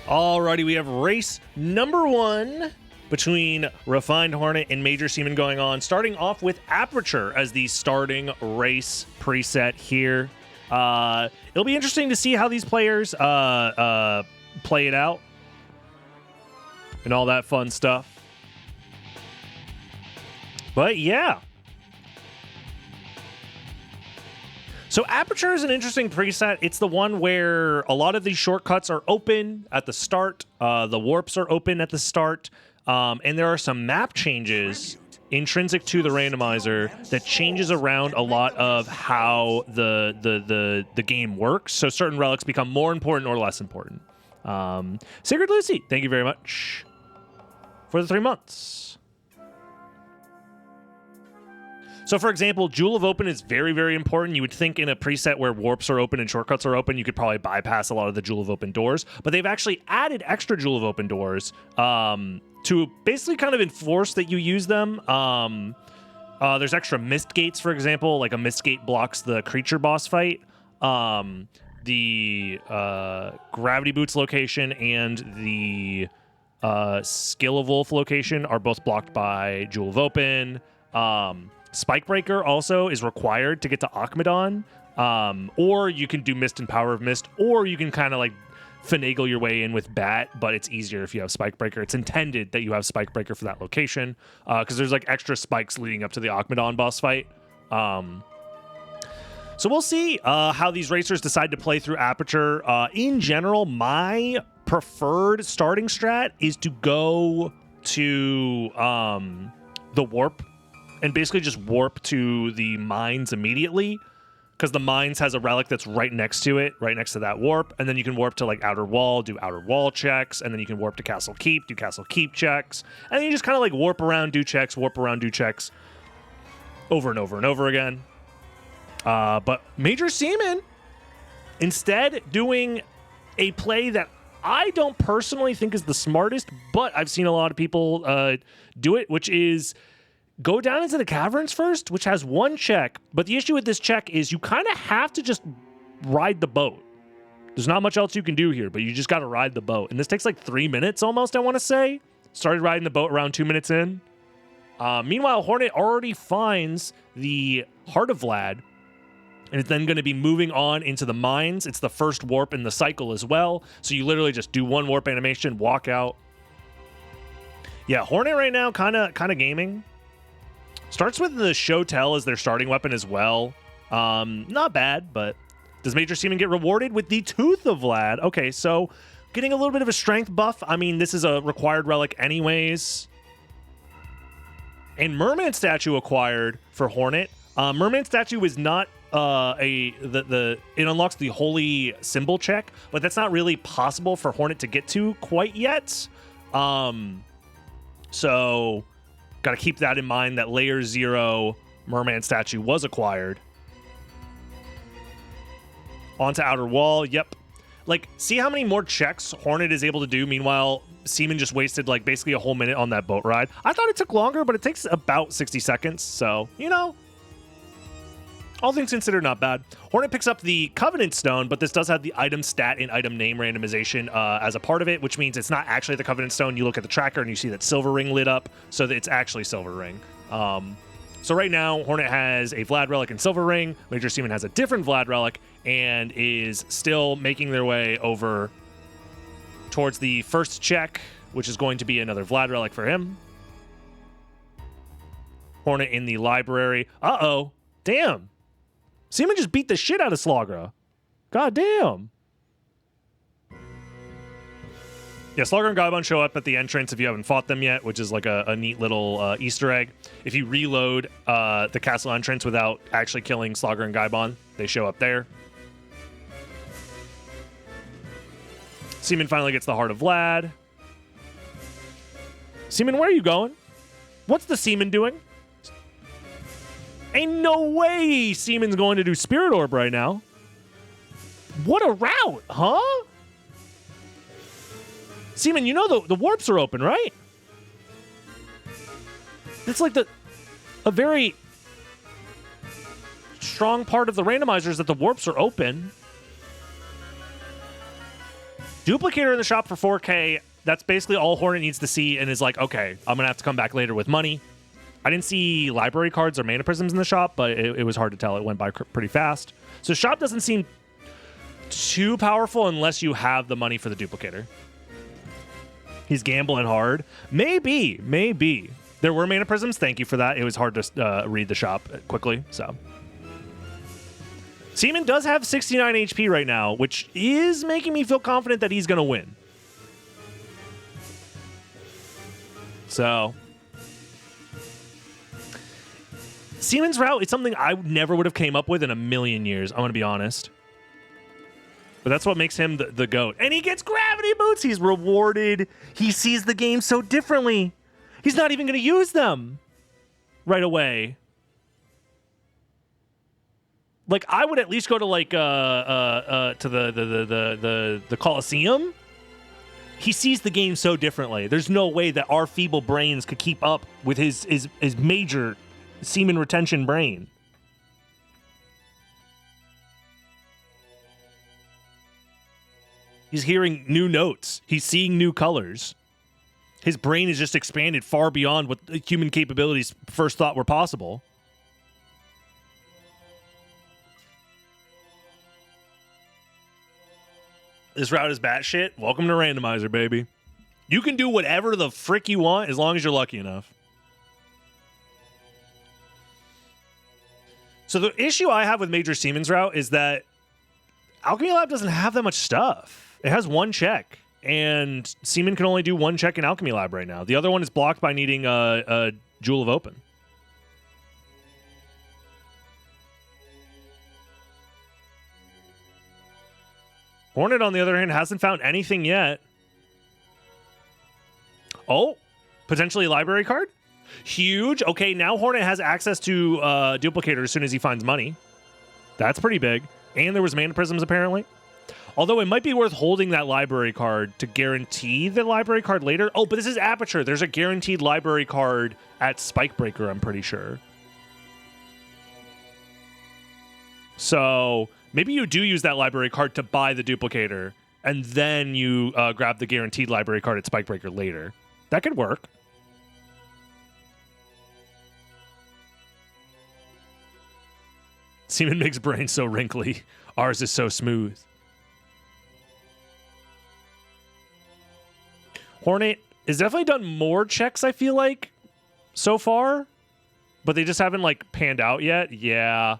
Alrighty, we have race number 1 between Refined Hornet and Major Seaman going on, starting off with Aperture as the starting race preset here. It'll be interesting to see how these players play it out and all that fun stuff. But yeah. So Aperture is an interesting preset. It's the one where a lot of these shortcuts are open at the start. The warps are open at the start. And there are some map changes intrinsic to the randomizer that changes around a lot of how the game works. So certain relics become more important or less important. Sigrid Lucy, thank you very much for the 3 months. So, for example, Jewel of Open is very, very important. You would think in a preset where warps are open and shortcuts are open, you could probably bypass a lot of the Jewel of Open doors. But they've actually added extra Jewel of Open doors to basically kind of enforce that you use them. There's extra mist gates, for example. Like a mist gate blocks the creature boss fight. The Gravity Boots location and the Skill of Wolf location are both blocked by Jewel of Open. Spikebreaker also is required to get to Achmedon, or you can do Mist and Power of Mist, or you can kind of like finagle your way in with Bat, but it's easier if you have Spikebreaker. It's intended that you have Spikebreaker for that location, because there's like extra spikes leading up to the Achmedon boss fight. So we'll see how these racers decide to play through Aperture. In general, my preferred starting strat is to go to the warp and basically just warp to the mines immediately, because the mines has a relic that's right next to it, right next to that warp, and then you can warp to like Outer Wall, do Outer Wall checks, and then you can warp to Castle Keep, do Castle Keep checks, and then you just kind of like warp around, do checks, warp around, do checks, over and over and over again. But Major Seaman, instead doing a play that I don't personally think is the smartest, but I've seen a lot of people do it, which is go down into the caverns first, which has one check. But the issue with this check is you kind of have to just ride the boat. There's not much else you can do here, but you just got to ride the boat. And this takes like 3 minutes almost, I want to say. Started riding the boat around 2 minutes in. Meanwhile, Hornet already finds the Heart of Vlad, and it's then going to be moving on into the mines. It's the first warp in the cycle as well. So you literally just do one warp animation, walk out. Yeah, Hornet right now kind of gaming. Starts with the Show Tell as their starting weapon as well. Not bad, but does Major Seaman get rewarded with the Tooth of Vlad? Okay, so getting a little bit of a strength buff. I mean, this is a required relic anyways. And Merman Statue acquired for Hornet. Merman Statue is not it unlocks the Holy Symbol check, but that's not really possible for Hornet to get to quite yet. So got to keep that in mind, that layer 0 Merman Statue was acquired. Onto Outer Wall. Yep. Like, see how many more checks Hornet is able to do. Meanwhile, Seaman just wasted like basically a whole minute on that boat ride. I thought it took longer, but it takes about 60 seconds. So, you know, all things considered, not bad. Hornet picks up the Covenant Stone, but this does have the item stat and item name randomization as a part of it, which means it's not actually the Covenant Stone. You look at the tracker and you see that Silver Ring lit up, so that it's actually Silver Ring. So right now, Hornet has a Vlad Relic and Silver Ring. Major Seaman has a different Vlad Relic and is still making their way over towards the first check, which is going to be another Vlad Relic for him. Hornet in the library. Uh-oh. Damn. Seaman just beat the shit out of Slagra. God damn. Yeah, Slagra and Gaibon show up at the entrance if you haven't fought them yet, which is like a neat little Easter egg. If you reload the castle entrance without actually killing Slagra and Gaibon, they show up there. Seaman finally gets the Heart of Vlad. Seaman, where are you going? What's the Seaman doing? Ain't no way Seaman's going to do Spirit Orb right now. What a route, huh? Seaman, you know the warps are open, right? It's like a very strong part of the randomizer is that the warps are open. Duplicator in the shop for 4K. That's basically all Hornet needs to see and is like, okay, I'm going to have to come back later with money. I didn't see library cards or mana prisms in the shop, but it was hard to tell. It went by pretty fast. So shop doesn't seem too powerful unless you have the money for the duplicator. He's gambling hard. Maybe. There were mana prisms. Thank you for that. It was hard to read the shop quickly, so... Seaman does have 69 HP right now, which is making me feel confident that he's going to win. So, Seaman's route is something I never would have came up with in a million years, I'm going to be honest. But that's what makes him the GOAT. And he gets gravity boots! He's rewarded. He sees the game so differently. He's not even going to use them right away. Like, I would at least go to, like, to the Coliseum. He sees the game so differently. There's no way that our feeble brains could keep up with his major semen retention brain. He's hearing new notes. He's seeing new colors. His brain is just expanded far beyond what human capabilities first thought were possible. This route is batshit. Welcome to Randomizer, baby. You can do whatever the frick you want as long as you're lucky enough. So the issue I have with Major Seaman's route is that Alchemy Lab doesn't have that much stuff. It has one check, and Seaman can only do one check in Alchemy Lab right now. The other one is blocked by needing a Jewel of Open. Hornet, on the other hand, hasn't found anything yet. Oh, potentially a library card? Huge. Okay, now Hornet has access to Duplicator as soon as he finds money. That's pretty big. And there was mana prisms, apparently. Although it might be worth holding that library card to guarantee the library card later. Oh, but this is Aperture. There's a guaranteed library card at Spikebreaker, I'm pretty sure. So... maybe you do use that library card to buy the duplicator, and then you grab the guaranteed library card at Spikebreaker later. That could work. Seaman makes brain so wrinkly. Ours is so smooth. Hornet has definitely done more checks, I feel like, so far. But they just haven't, like, panned out yet. Yeah.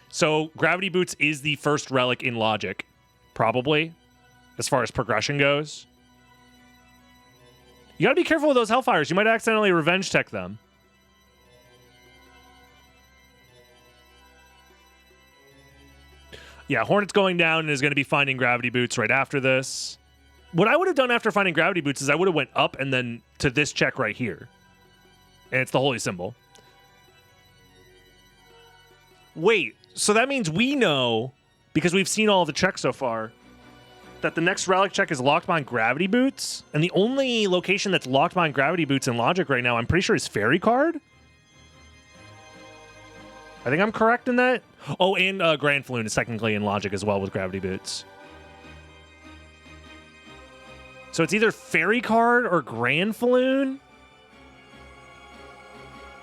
So, Gravity Boots is the first relic in Logic, probably, as far as progression goes. You gotta be careful with those Hellfires. You might accidentally revenge tech them. Yeah, Hornet's going down and is going to be finding Gravity Boots right after this. What I would have done after finding Gravity Boots is I would have went up and then to this check right here. And it's the Holy Symbol. Wait, so that means we know, because we've seen all the checks so far, that the next relic check is locked behind Gravity Boots? And the only location that's locked behind Gravity Boots in Logic right now, I'm pretty sure, is Fairy Card? I think I'm correct in that. Oh, and Grand Floon is technically in Logic as well with Gravity Boots. So it's either Fairy Card or Grand Floon.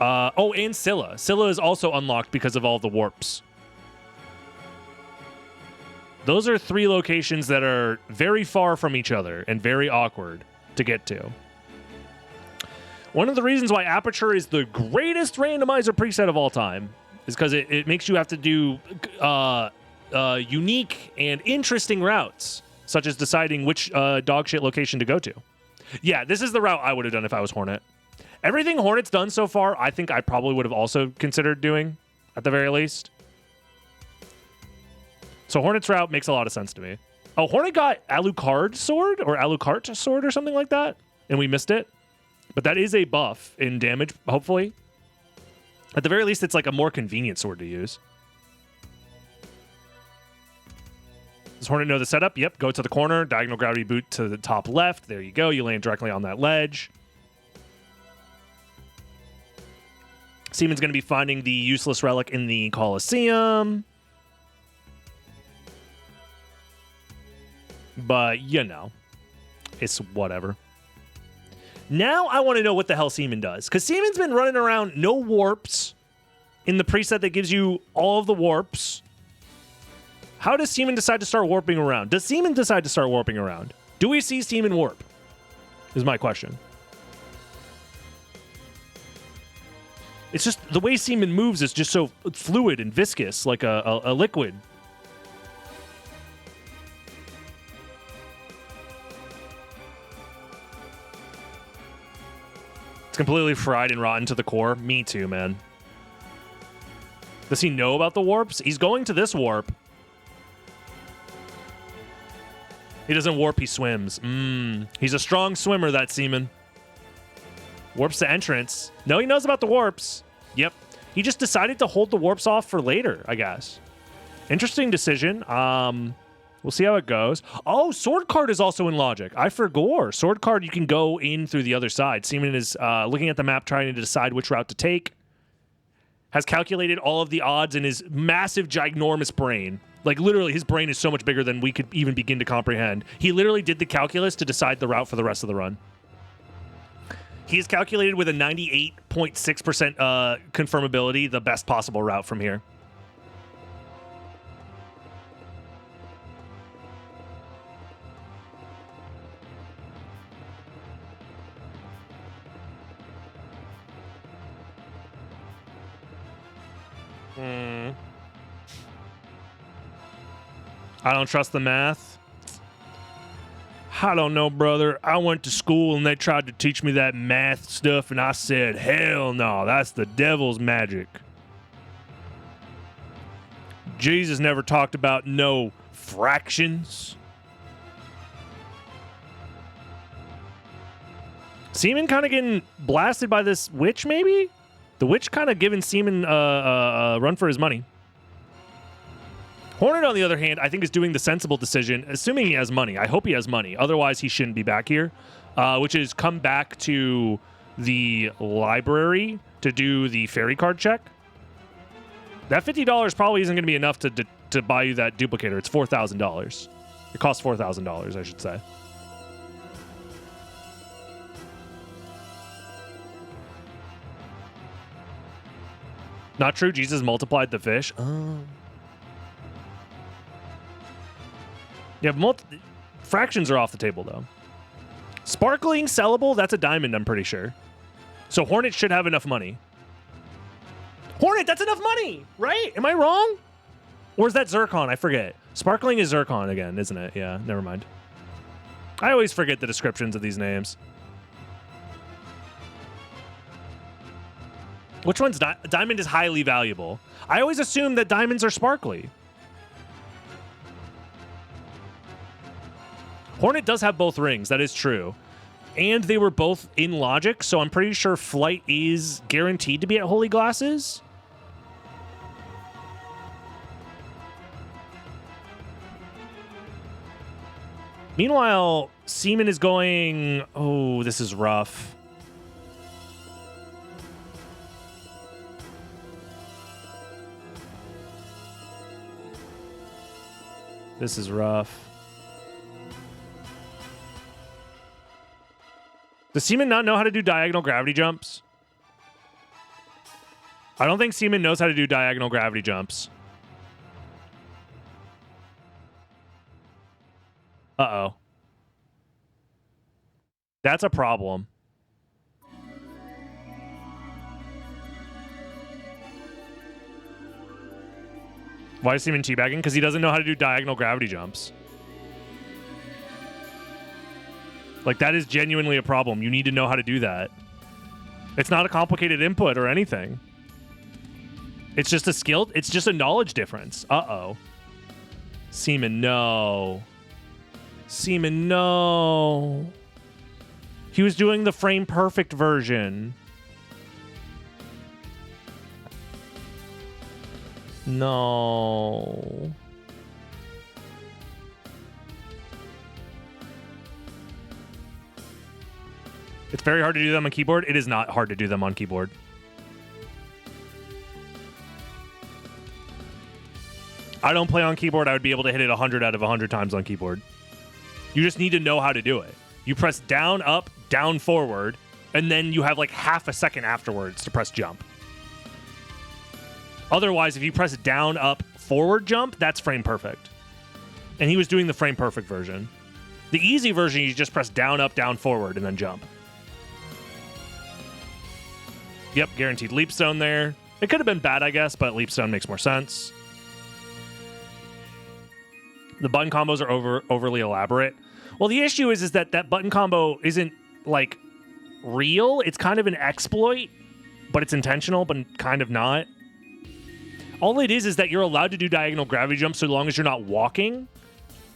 Oh, and Scylla. Scylla is also unlocked because of all the warps. Those are three locations that are very far from each other and very awkward to get to. One of the reasons why Aperture is the greatest randomizer preset of all time is because it makes you have to do unique and interesting routes, such as deciding which dogshit location to go to. Yeah, this is the route I would have done if I was Hornet. Everything Hornet's done so far, I think I probably would have also considered doing, at the very least. So Hornet's route makes a lot of sense to me. Oh, Hornet got Alucard Sword or Alucard Sword or something like that, and we missed it. But that is a buff in damage, hopefully. At the very least, it's like a more convenient sword to use. Does Hornet know the setup? Yep, go to the corner, diagonal gravity boot to the top left. There you go. You land directly on that ledge. Seaman's going to be finding the useless relic in the Coliseum. But, you know, it's whatever. Now I want to know what the hell Seaman does. Because Seaman's been running around no warps in the preset that gives you all of the warps. How does Seaman decide to start warping around? Does Seaman decide to start warping around? Do we see Seaman warp? Is my question. It's just the way Seaman moves is just so fluid and viscous, like a liquid. It's completely fried and rotten to the core. Me too, man. Does he know about the warps? He's going to this warp. He doesn't warp, he swims. He's a strong swimmer, that Seaman. Warps to entrance. No, he knows about the warps. Yep. He just decided to hold the warps off for later, I guess. Interesting decision. We'll see how it goes. Oh, Sword Card is also in Logic. I forgot. Sword Card, you can go in through the other side. Seaman is looking at the map, trying to decide which route to take. Has calculated all of the odds in his massive, ginormous brain. Like, literally, his brain is so much bigger than we could even begin to comprehend. He literally did the calculus to decide the route for the rest of the run. He has calculated with a 98.6% confirmability the best possible route from here. I don't trust the math. I don't know, brother. I went to school and they tried to teach me that math stuff and I said, hell no, that's the devil's magic. Jesus never talked about no fractions. Seaman kind of getting blasted by this witch, maybe? The witch kind of giving Seaman a run for his money. Hornet, on the other hand, I think is doing the sensible decision, assuming he has money. I hope he has money. Otherwise, he shouldn't be back here, which is come back to the library to do the fairy card check. That $50 probably isn't going to be enough to buy you that duplicator. It's $4,000. It costs $4,000, I should say. Not true. Jesus multiplied the fish. Yeah, fractions are off the table, though. Sparkling, sellable, that's a diamond, I'm pretty sure. So Hornet should have enough money. Hornet, that's enough money, right? Am I wrong? Or is that Zircon? I forget. Sparkling is Zircon again, isn't it? Yeah, never mind. I always forget the descriptions of these names. Which one's diamond is highly valuable? I always assume that diamonds are sparkly. Hornet does have both rings. That is true. And they were both in Logic, so I'm pretty sure Flight is guaranteed to be at Holy Glasses. Meanwhile, Seaman is going... Oh, this is rough. This is rough. Does Seaman not know how to do diagonal gravity jumps? I don't think Seaman knows how to do diagonal gravity jumps. Uh-oh. That's a problem. Why is Seaman teabagging? Because he doesn't know how to do diagonal gravity jumps. Like, that is genuinely a problem. You need to know how to do that. It's not a complicated input or anything. It's just a skill. It's just a knowledge difference. Uh-oh. Seaman, no. Seaman, no. He was doing the frame perfect version. No. It's very hard to do them on keyboard. It is not hard to do them on keyboard. I don't play on keyboard. I would be able to hit it 100 out of 100 times on keyboard. You just need to know how to do it. You press down, up, down, forward, and then you have like half a second afterwards to press jump. Otherwise, if you press down, up, forward jump, that's frame perfect. And he was doing the frame perfect version. The easy version, you just press down, up, down, forward, and then jump. Yep, guaranteed leap stone there. It could have been bad, I guess, but leap stone makes more sense. The button combos are overly elaborate. Well, the issue is that button combo isn't, like, real. It's kind of an exploit, but it's intentional, but kind of not. All it is that you're allowed to do diagonal gravity jumps so long as you're not walking.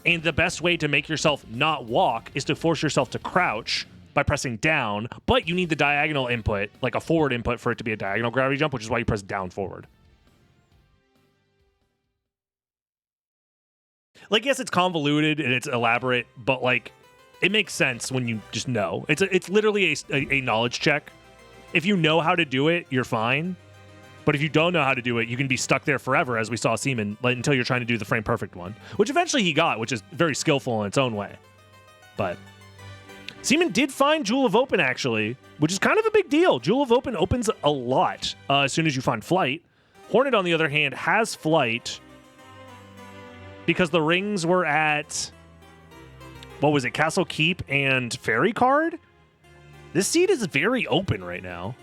And the best way to make yourself not walk is to force yourself to crouch by pressing down, but you need the diagonal input, like a forward input, for it to be a diagonal gravity jump, which is why you press down forward. Like, yes, it's convoluted and it's elaborate, but, like, it makes sense when you just know. It's literally a knowledge check. If you know how to do it, you're fine. But if you don't know how to do it, you can be stuck there forever, as we saw Seaman, until you're trying to do the frame perfect one, which eventually he got, which is very skillful in its own way. But Seaman did find Jewel of Open, actually, which is kind of a big deal. Jewel of Open opens a lot as soon as you find Flight. Hornet, on the other hand, has Flight because the rings were at, what was it, Castle Keep and Fairy Card? This seed is very open right now.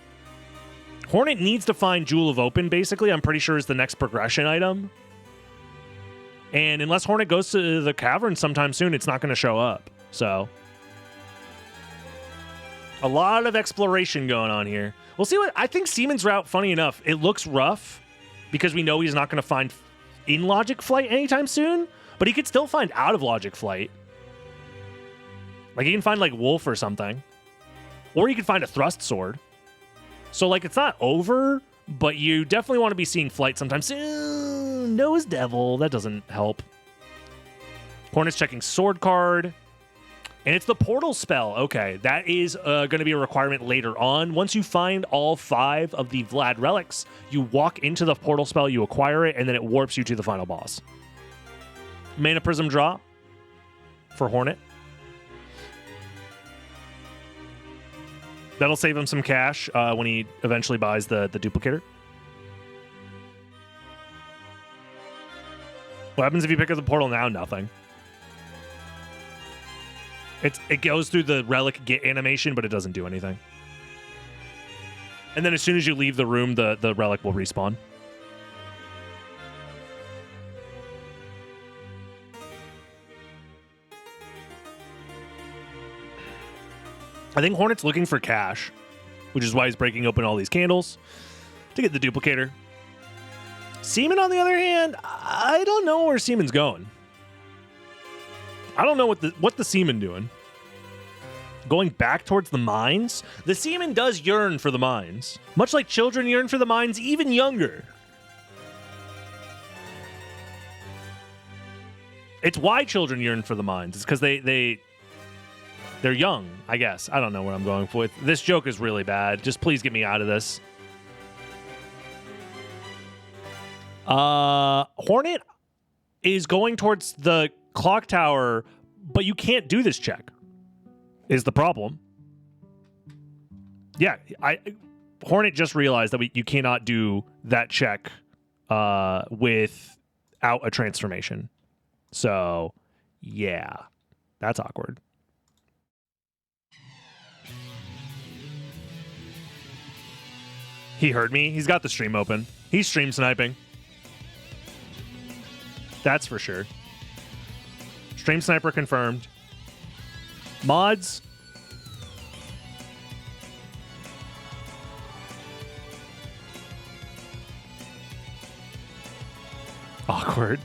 Hornet needs to find Jewel of Open, basically. I'm pretty sure is the next progression item. And unless Hornet goes to the cavern sometime soon, it's not going to show up. So, a lot of exploration going on here. We'll see what... I think Seaman's route, funny enough, it looks rough because we know he's not going to find in-logic flight anytime soon, but he could still find out-of-logic flight. Like, he can find, like, Wolf or something. Or he could find a thrust sword. So, like, it's not over, but you definitely want to be seeing flight sometimes. Nose Devil, that doesn't help. Hornet's checking sword card. And it's the portal spell. Okay, that is going to be a requirement later on. Once you find all 5 of the Vlad relics, you walk into the portal spell, you acquire it, and then it warps you to the final boss. Mana Prism draw for Hornet. That'll save him some cash when he eventually buys the duplicator. What happens if you pick up the portal now? Nothing. It goes through the relic get animation, but it doesn't do anything. And then as soon as you leave the room, the relic will respawn. I think Hornet's looking for cash, which is why he's breaking open all these candles to get the duplicator. Seaman, on the other hand, I don't know where Seaman's going. I don't know what the Seaman doing. Going back towards the mines? The Seaman does yearn for the mines. Much like children yearn for the mines, even younger. It's why children yearn for the mines. It's because they're young, I guess. I don't know where I'm going with. This joke is really bad. Just please get me out of this. Hornet is going towards the clock tower, but you can't do this check, is the problem. Yeah, Hornet just realized that you cannot do that check without a transformation. So, yeah, that's awkward. He heard me. He's got the stream open. He's stream sniping. That's for sure. Stream sniper confirmed. Mods. Awkward.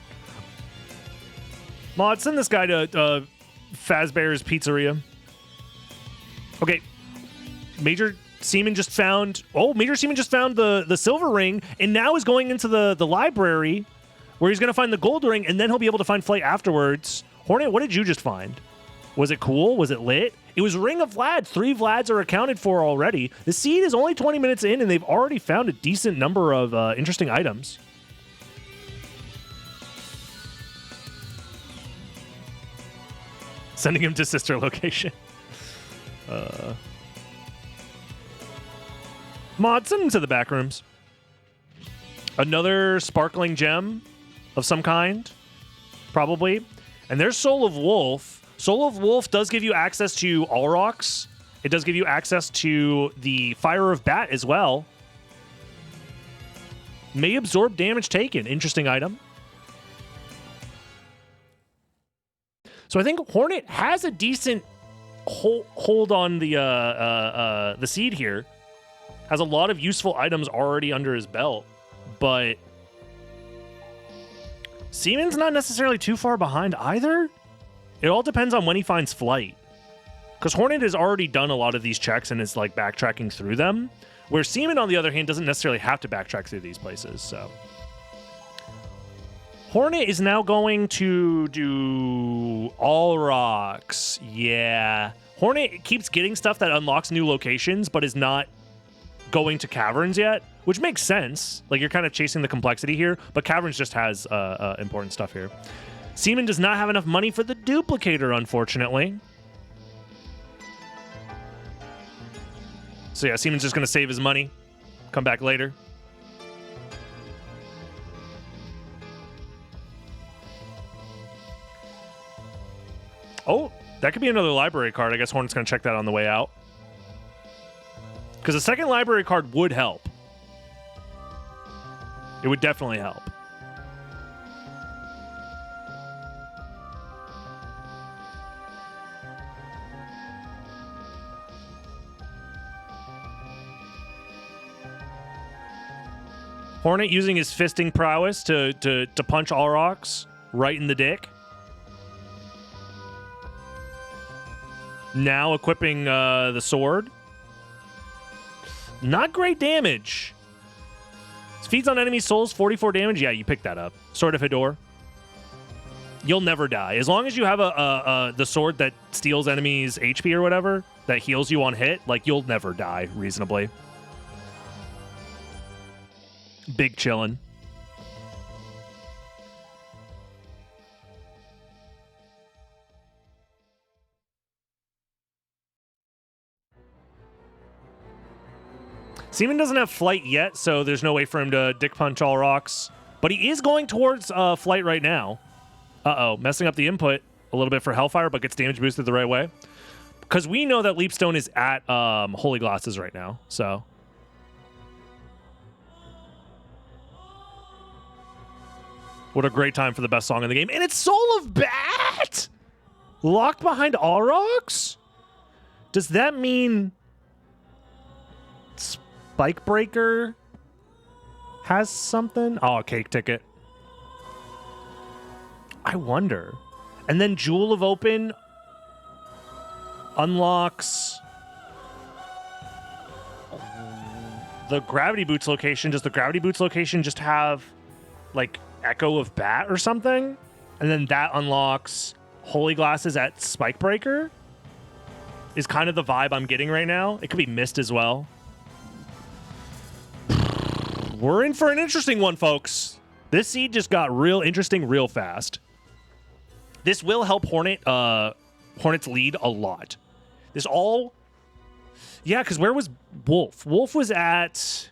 Mod, send this guy to Fazbear's Pizzeria. Okay. Major Seaman just found... Oh, Major Seaman just found the silver ring, and now is going into the library where he's going to find the gold ring, and then he'll be able to find Flight afterwards. Hornet, what did you just find? Was it cool? Was it lit? It was Ring of Vlad. 3 Vlads are accounted for already. The seed is only 20 minutes in, and they've already found a decent number of interesting items. Sending him to sister location. Mod, send him to the back rooms. Another sparkling gem of some kind, probably. And there's Soul of Wolf. Soul of Wolf does give you access to Alrox. It does give you access to the Fire of Bat as well. May absorb damage taken. Interesting item. So I think Hornet has a decent hold on the seed here. Has a lot of useful items already under his belt, but Seaman's not necessarily too far behind either. It all depends on when he finds flight. Because Hornet has already done a lot of these checks and is like backtracking through them. Where Seaman, on the other hand, doesn't necessarily have to backtrack through these places. So Hornet is now going to do all rocks. Yeah. Hornet keeps getting stuff that unlocks new locations, but is not going to caverns yet, which makes sense. Like, you're kind of chasing the complexity here, but caverns just has important stuff here. Seaman does not have enough money for the duplicator, unfortunately. So yeah, Seaman's just going to save his money, come back later. Oh, that could be another library card. I guess Hornet's going to check that on the way out. Because a second library card would help. It would definitely help. Hornet using his fisting prowess to punch Alrox right in the dick. Now equipping the sword. Not great damage. Feeds on enemy souls, 44 damage. Yeah, you pick that up. Sword of Hedor. You'll never die. As long as you have the sword that steals enemies' HP or whatever, that heals you on hit, like, you'll never die reasonably. Big chillin'. Seaman doesn't have flight yet, so there's no way for him to dick punch all rocks. But he is going towards flight right now. Uh-oh, messing up the input a little bit for Hellfire, but gets damage boosted the right way. Because we know that Leapstone is at Holy Glasses right now, so... What a great time for the best song in the game. And it's Soul of Bat! Locked behind Alrox? Does that mean Spike Breaker has something? Oh, a cake ticket. I wonder. And then Jewel of Open unlocks the Gravity Boots location. Does the Gravity Boots location just have, like, Echo of Bat or something? And then that unlocks Holy Glasses at Spikebreaker? Is kind of the vibe I'm getting right now. It could be Mist as well. We're in for an interesting one, folks. This seed just got real interesting real fast. This will help Hornet's lead a lot. This all... Yeah, because where was Wolf? Wolf was at...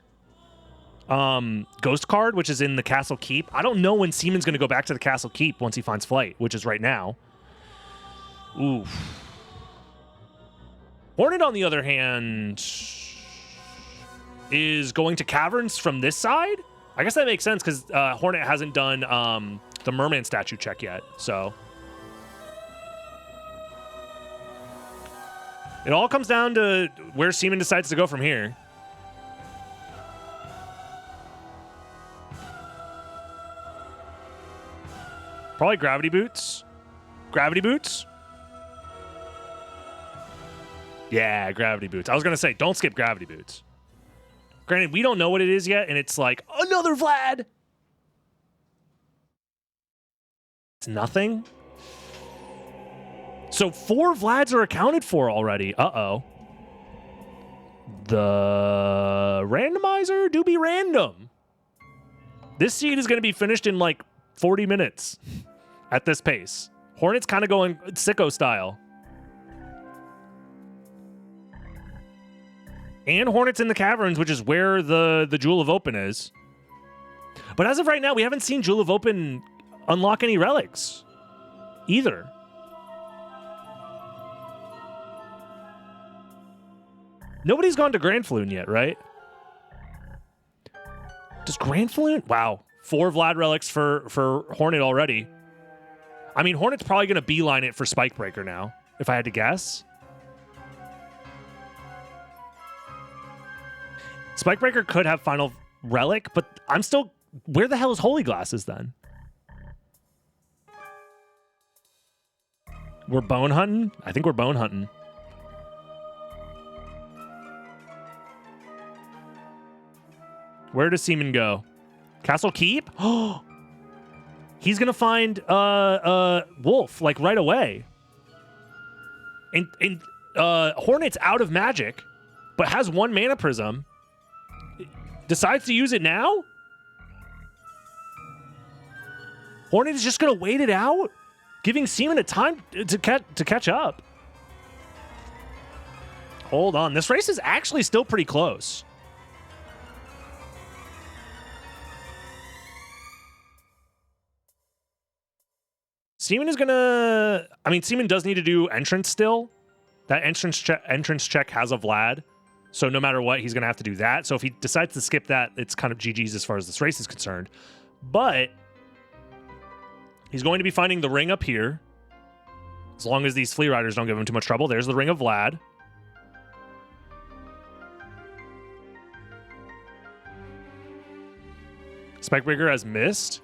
Ghost Card, which is in the Castle Keep. I don't know when Seaman's going to go back to the Castle Keep once he finds flight, which is right now. Oof. Hornet, on the other hand, is going to Caverns from this side. I guess that makes sense because Hornet hasn't done the Merman statue check yet, so... It all comes down to where Seaman decides to go from here. Probably Gravity Boots. Gravity Boots? Yeah, Gravity Boots. I was going to say, don't skip Gravity Boots. Granted, we don't know what it is yet, and it's like, another Vlad! It's nothing? So 4 Vlads are accounted for already. Uh-oh. The randomizer do be random. This seed is going to be finished in like 40 minutes at this pace. Hornet's kind of going sicko style. And Hornet's in the caverns, which is where the Jewel of Open is. But as of right now, we haven't seen Jewel of Open unlock any relics either. Nobody's gone to Grand Floon yet, right? Does Grand Floon? Wow. 4 Vlad relics for Hornet already. I mean, Hornet's probably going to beeline it for Spikebreaker now, if I had to guess. Spikebreaker could have Final Relic, but I'm still... Where the hell is Holy Glasses then? We're bone hunting? I think we're bone hunting. Where does Seaman go? Castle Keep? Oh, he's gonna find Wolf like right away. And Hornet's out of magic, but has 1 mana prism. Decides to use it now? Hornet is just gonna wait it out, giving Seaman a time to catch up. Hold on, this race is actually still pretty close. Seaman is gonna... I mean, Seaman does need to do entrance still. That entrance check has a Vlad. So no matter what, he's gonna have to do that. So if he decides to skip that, it's kind of GG's as far as this race is concerned. But he's going to be finding the ring up here. As long as these Flea Riders don't give him too much trouble. There's the ring of Vlad. Spikebreaker has missed.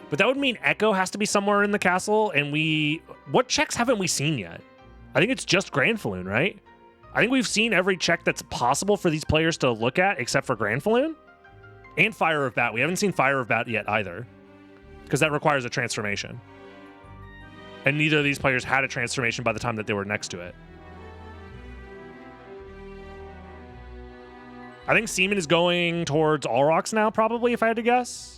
But that would mean Echo has to be somewhere in the castle, and what checks haven't we seen yet? I think it's just Grand Floon, right? I think we've seen every check that's possible for these players to look at, except for Grand Floon. And Fire of Bat. We haven't seen Fire of Bat yet either, because that requires a transformation. And neither of these players had a transformation by the time that they were next to it. I think Seaman is going towards All Rocks now, probably, if I had to guess.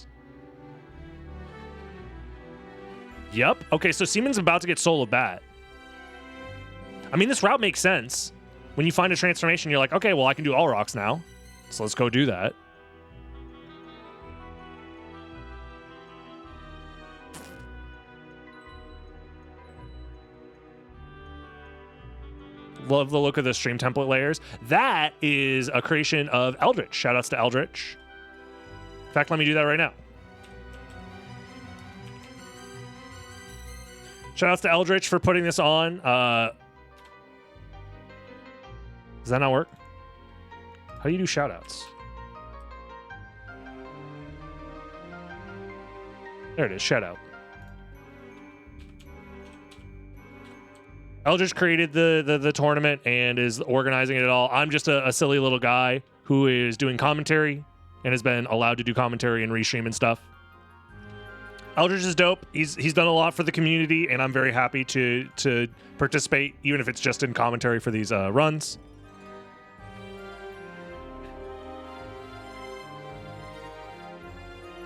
Yep. Okay, so Seaman's about to get Soul of Bat. I mean, this route makes sense. When you find a transformation, you're like, okay, well, I can do All Rocks now. So let's go do that. Love the look of the stream template layers. That is a creation of Eldritch. Shoutouts to Eldritch. In fact, let me do that right now. Shoutouts to Eldritch for putting this on. Does that not work? How do you do shoutouts? There it is, shoutout. Eldritch created the tournament and is organizing it all. I'm just a silly little guy who is doing commentary and has been allowed to do commentary and restream and stuff. Eldritch is dope. He's done a lot for the community, and I'm very happy to participate, even if it's just in commentary for these runs.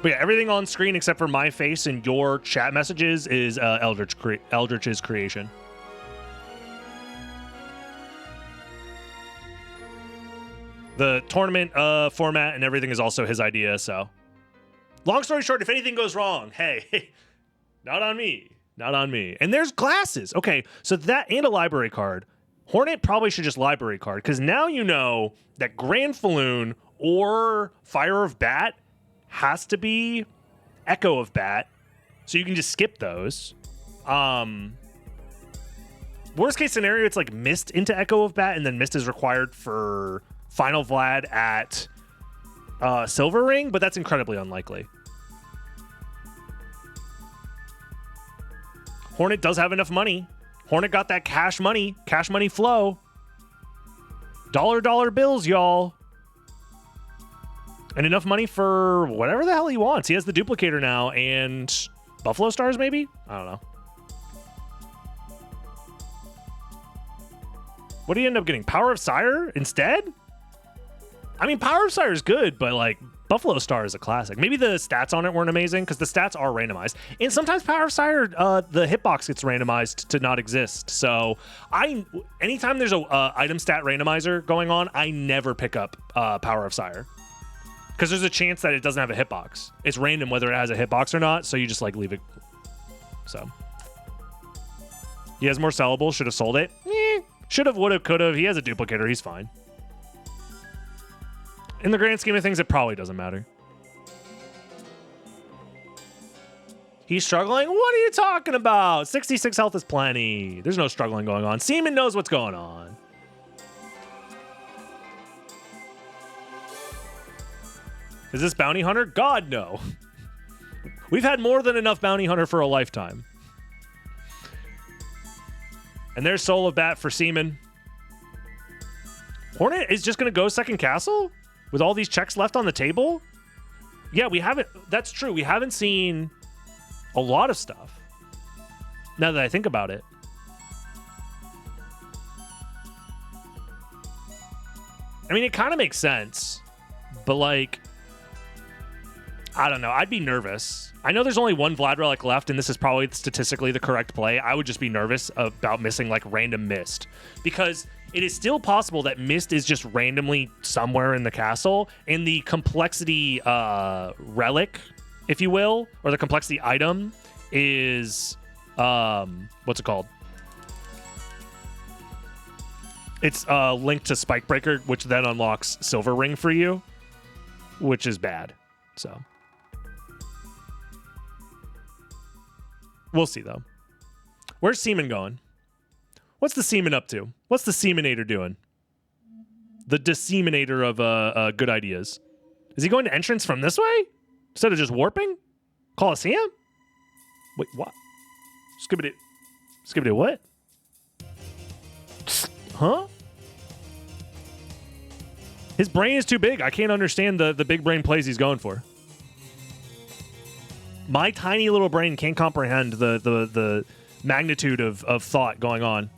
But yeah, everything on screen except for my face and your chat messages is Eldritch's creation. The tournament format and everything is also his idea, so... Long story short, if anything goes wrong, hey, not on me. Not on me. And there's glasses. Okay, so that and a library card. Hornet probably should just library card, because now you know that Grand Floon or Fire of Bat has to be Echo of Bat, so you can just skip those. Worst case scenario, it's like Mist into Echo of Bat, and then Mist is required for Final Vlad at Silver Ring, but that's incredibly unlikely. Hornet does have enough money. Hornet got that cash money flow. Dollar bills, y'all. And enough money for whatever the hell he wants. He has the duplicator now and Buffalo Stars, maybe? I don't know. What do you end up getting? Power of Sire instead? I mean, Power of Sire is good, but like Buffalo Star is a classic. Maybe the stats on it weren't amazing because the stats are randomized. And sometimes Power of Sire, the hitbox gets randomized to not exist. So anytime there's a item stat randomizer going on, I never pick up Power of Sire. Because there's a chance that it doesn't have a hitbox. It's random whether it has a hitbox or not, so you just like leave it. So he has more sellable, should have sold it. Should have, would have, could have. He has a duplicator, he's fine. In the grand scheme of things, it probably doesn't matter. He's struggling? What are you talking about? 66 health is plenty. There's no struggling going on. Seaman knows what's going on. Is this Bounty Hunter? God, no. We've had more than enough Bounty Hunter for a lifetime. And there's Soul of Bat for Seaman. Hornet is just going to go second castle? With all these checks left on the table? Yeah, we haven't... That's true. We haven't seen a lot of stuff. Now that I think about it. I mean, it kind of makes sense. But, like... I don't know. I'd be nervous. I know there's only one Vlad Relic left, and this is probably statistically the correct play. I would just be nervous about missing, like, random Mist. Because... it is still possible that Mist is just randomly somewhere in the castle, and the complexity relic, if you will, or the complexity item is, what's it called? It's linked to Spikebreaker, which then unlocks Silver Ring for you, which is bad. So we'll see, though. Where's Seaman going? What's the Seaman up to? What's the Seaminator doing? The disseminator of good ideas. Is he going to entrance from this way? Instead of just warping? Coliseum? Wait, what? Skibbity what? Huh? His brain is too big. I can't understand the big brain plays he's going for. My tiny little brain can't comprehend the magnitude of thought going on.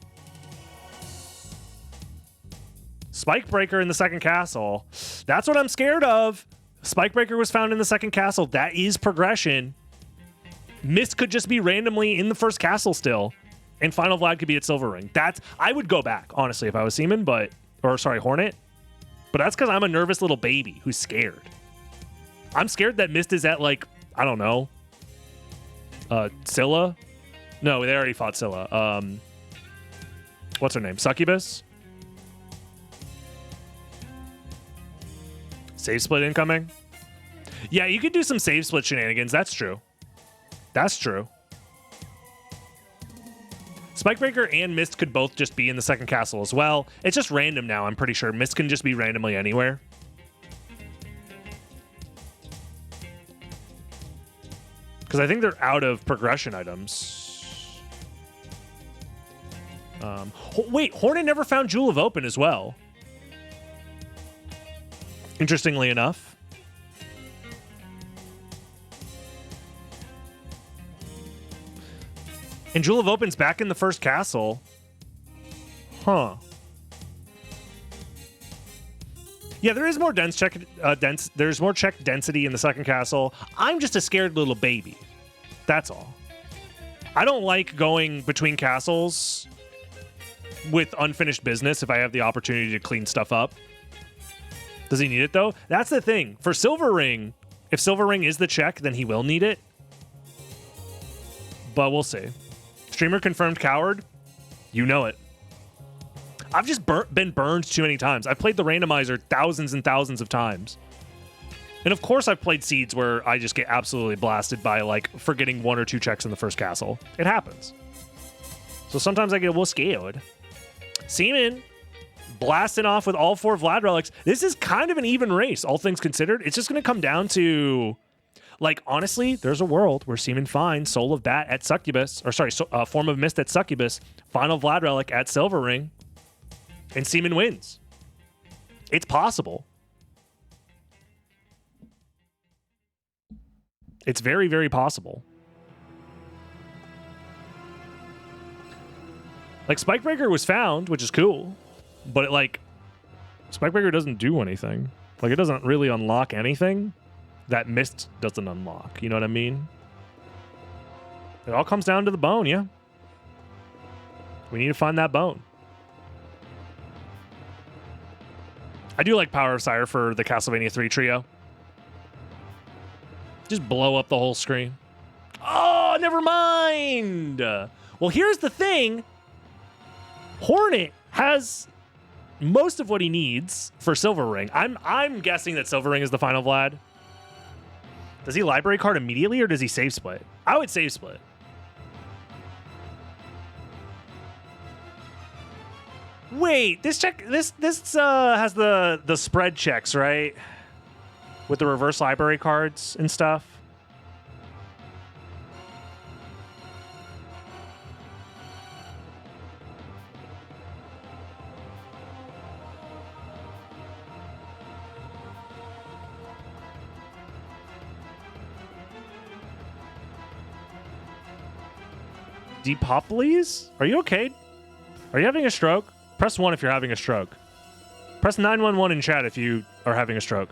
Spikebreaker in the second castle. That's what I'm scared of. Spikebreaker was found in the second castle. That is progression. Mist could just be randomly in the first castle still. And Final Vlad could be at Silver Ring. I would go back, honestly, if I was Seaman, Hornet. But that's because I'm a nervous little baby who's scared. I'm scared that Mist is at, like, I don't know. Scylla? No, they already fought Scylla. What's her name? Succubus? Save split incoming? Yeah, you could do some save split shenanigans. That's true. That's true. Spikebreaker and Mist could both just be in the second castle as well. It's just random now, I'm pretty sure. Mist can just be randomly anywhere. Because I think they're out of progression items. Wait, Hornet never found Jewel of Open as well. Interestingly enough. And Jewel of Open's back in the first castle. Huh. Yeah, there is more there's more check density in the second castle. I'm just a scared little baby. That's all. I don't like going between castles with unfinished business if I have the opportunity to clean stuff up. Does he need it, though? That's the thing. For Silver Ring, if Silver Ring is the check, then he will need it. But we'll see. Streamer confirmed coward. You know it. I've just been burned too many times. I've played the randomizer thousands and thousands of times. And of course I've played seeds where I just get absolutely blasted by, like, forgetting one or two checks in the first castle. It happens. So sometimes I get a little scared. Seaman blasting off with all 4 Vlad relics. This is kind of an even race, all things considered. It's just going to come down to, like, honestly, there's a world where Seaman finds Soul of Bat at Succubus, or sorry, Form of Mist at Succubus, Final Vlad relic at Silver Ring, and Seaman wins. It's possible. It's very, very possible. Like, Spikebreaker was found, which is cool, but Spikebreaker doesn't do anything. Like, it doesn't really unlock anything. that Mist doesn't unlock. You know what I mean? It all comes down to the bone, yeah. We need to find that bone. I do like Power of Sire for the Castlevania 3 trio. Just blow up the whole screen. Oh, never mind. Well, here's the thing. Hornet has most of what he needs for Silver Ring. I'm guessing that Silver Ring is the final Vlad. Does he library card immediately or does he save split? I would save split. Wait, this has the spread checks, right? With the reverse library cards and stuff. Depop, please? Are you okay? Are you having a stroke? Press 1 if you're having a stroke. Press 911 in chat if you are having a stroke.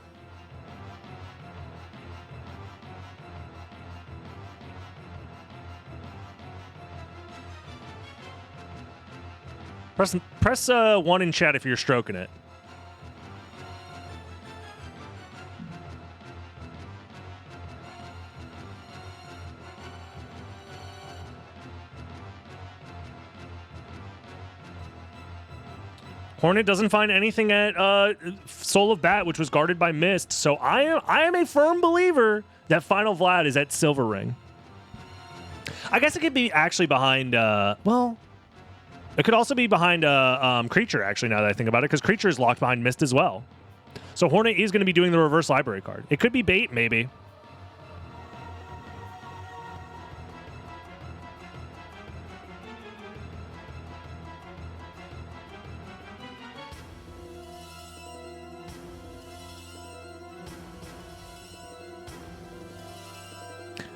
Press 1 in chat if you're stroking it. Hornet doesn't find anything at Soul of Bat, which was guarded by Mist. So I am a firm believer that Final Vlad is at Silver Ring. I guess it could be actually behind, well, it could also be behind Creature, actually, now that I think about it, because Creature is locked behind Mist as well. So Hornet is going to be doing the reverse library card. It could be bait, maybe.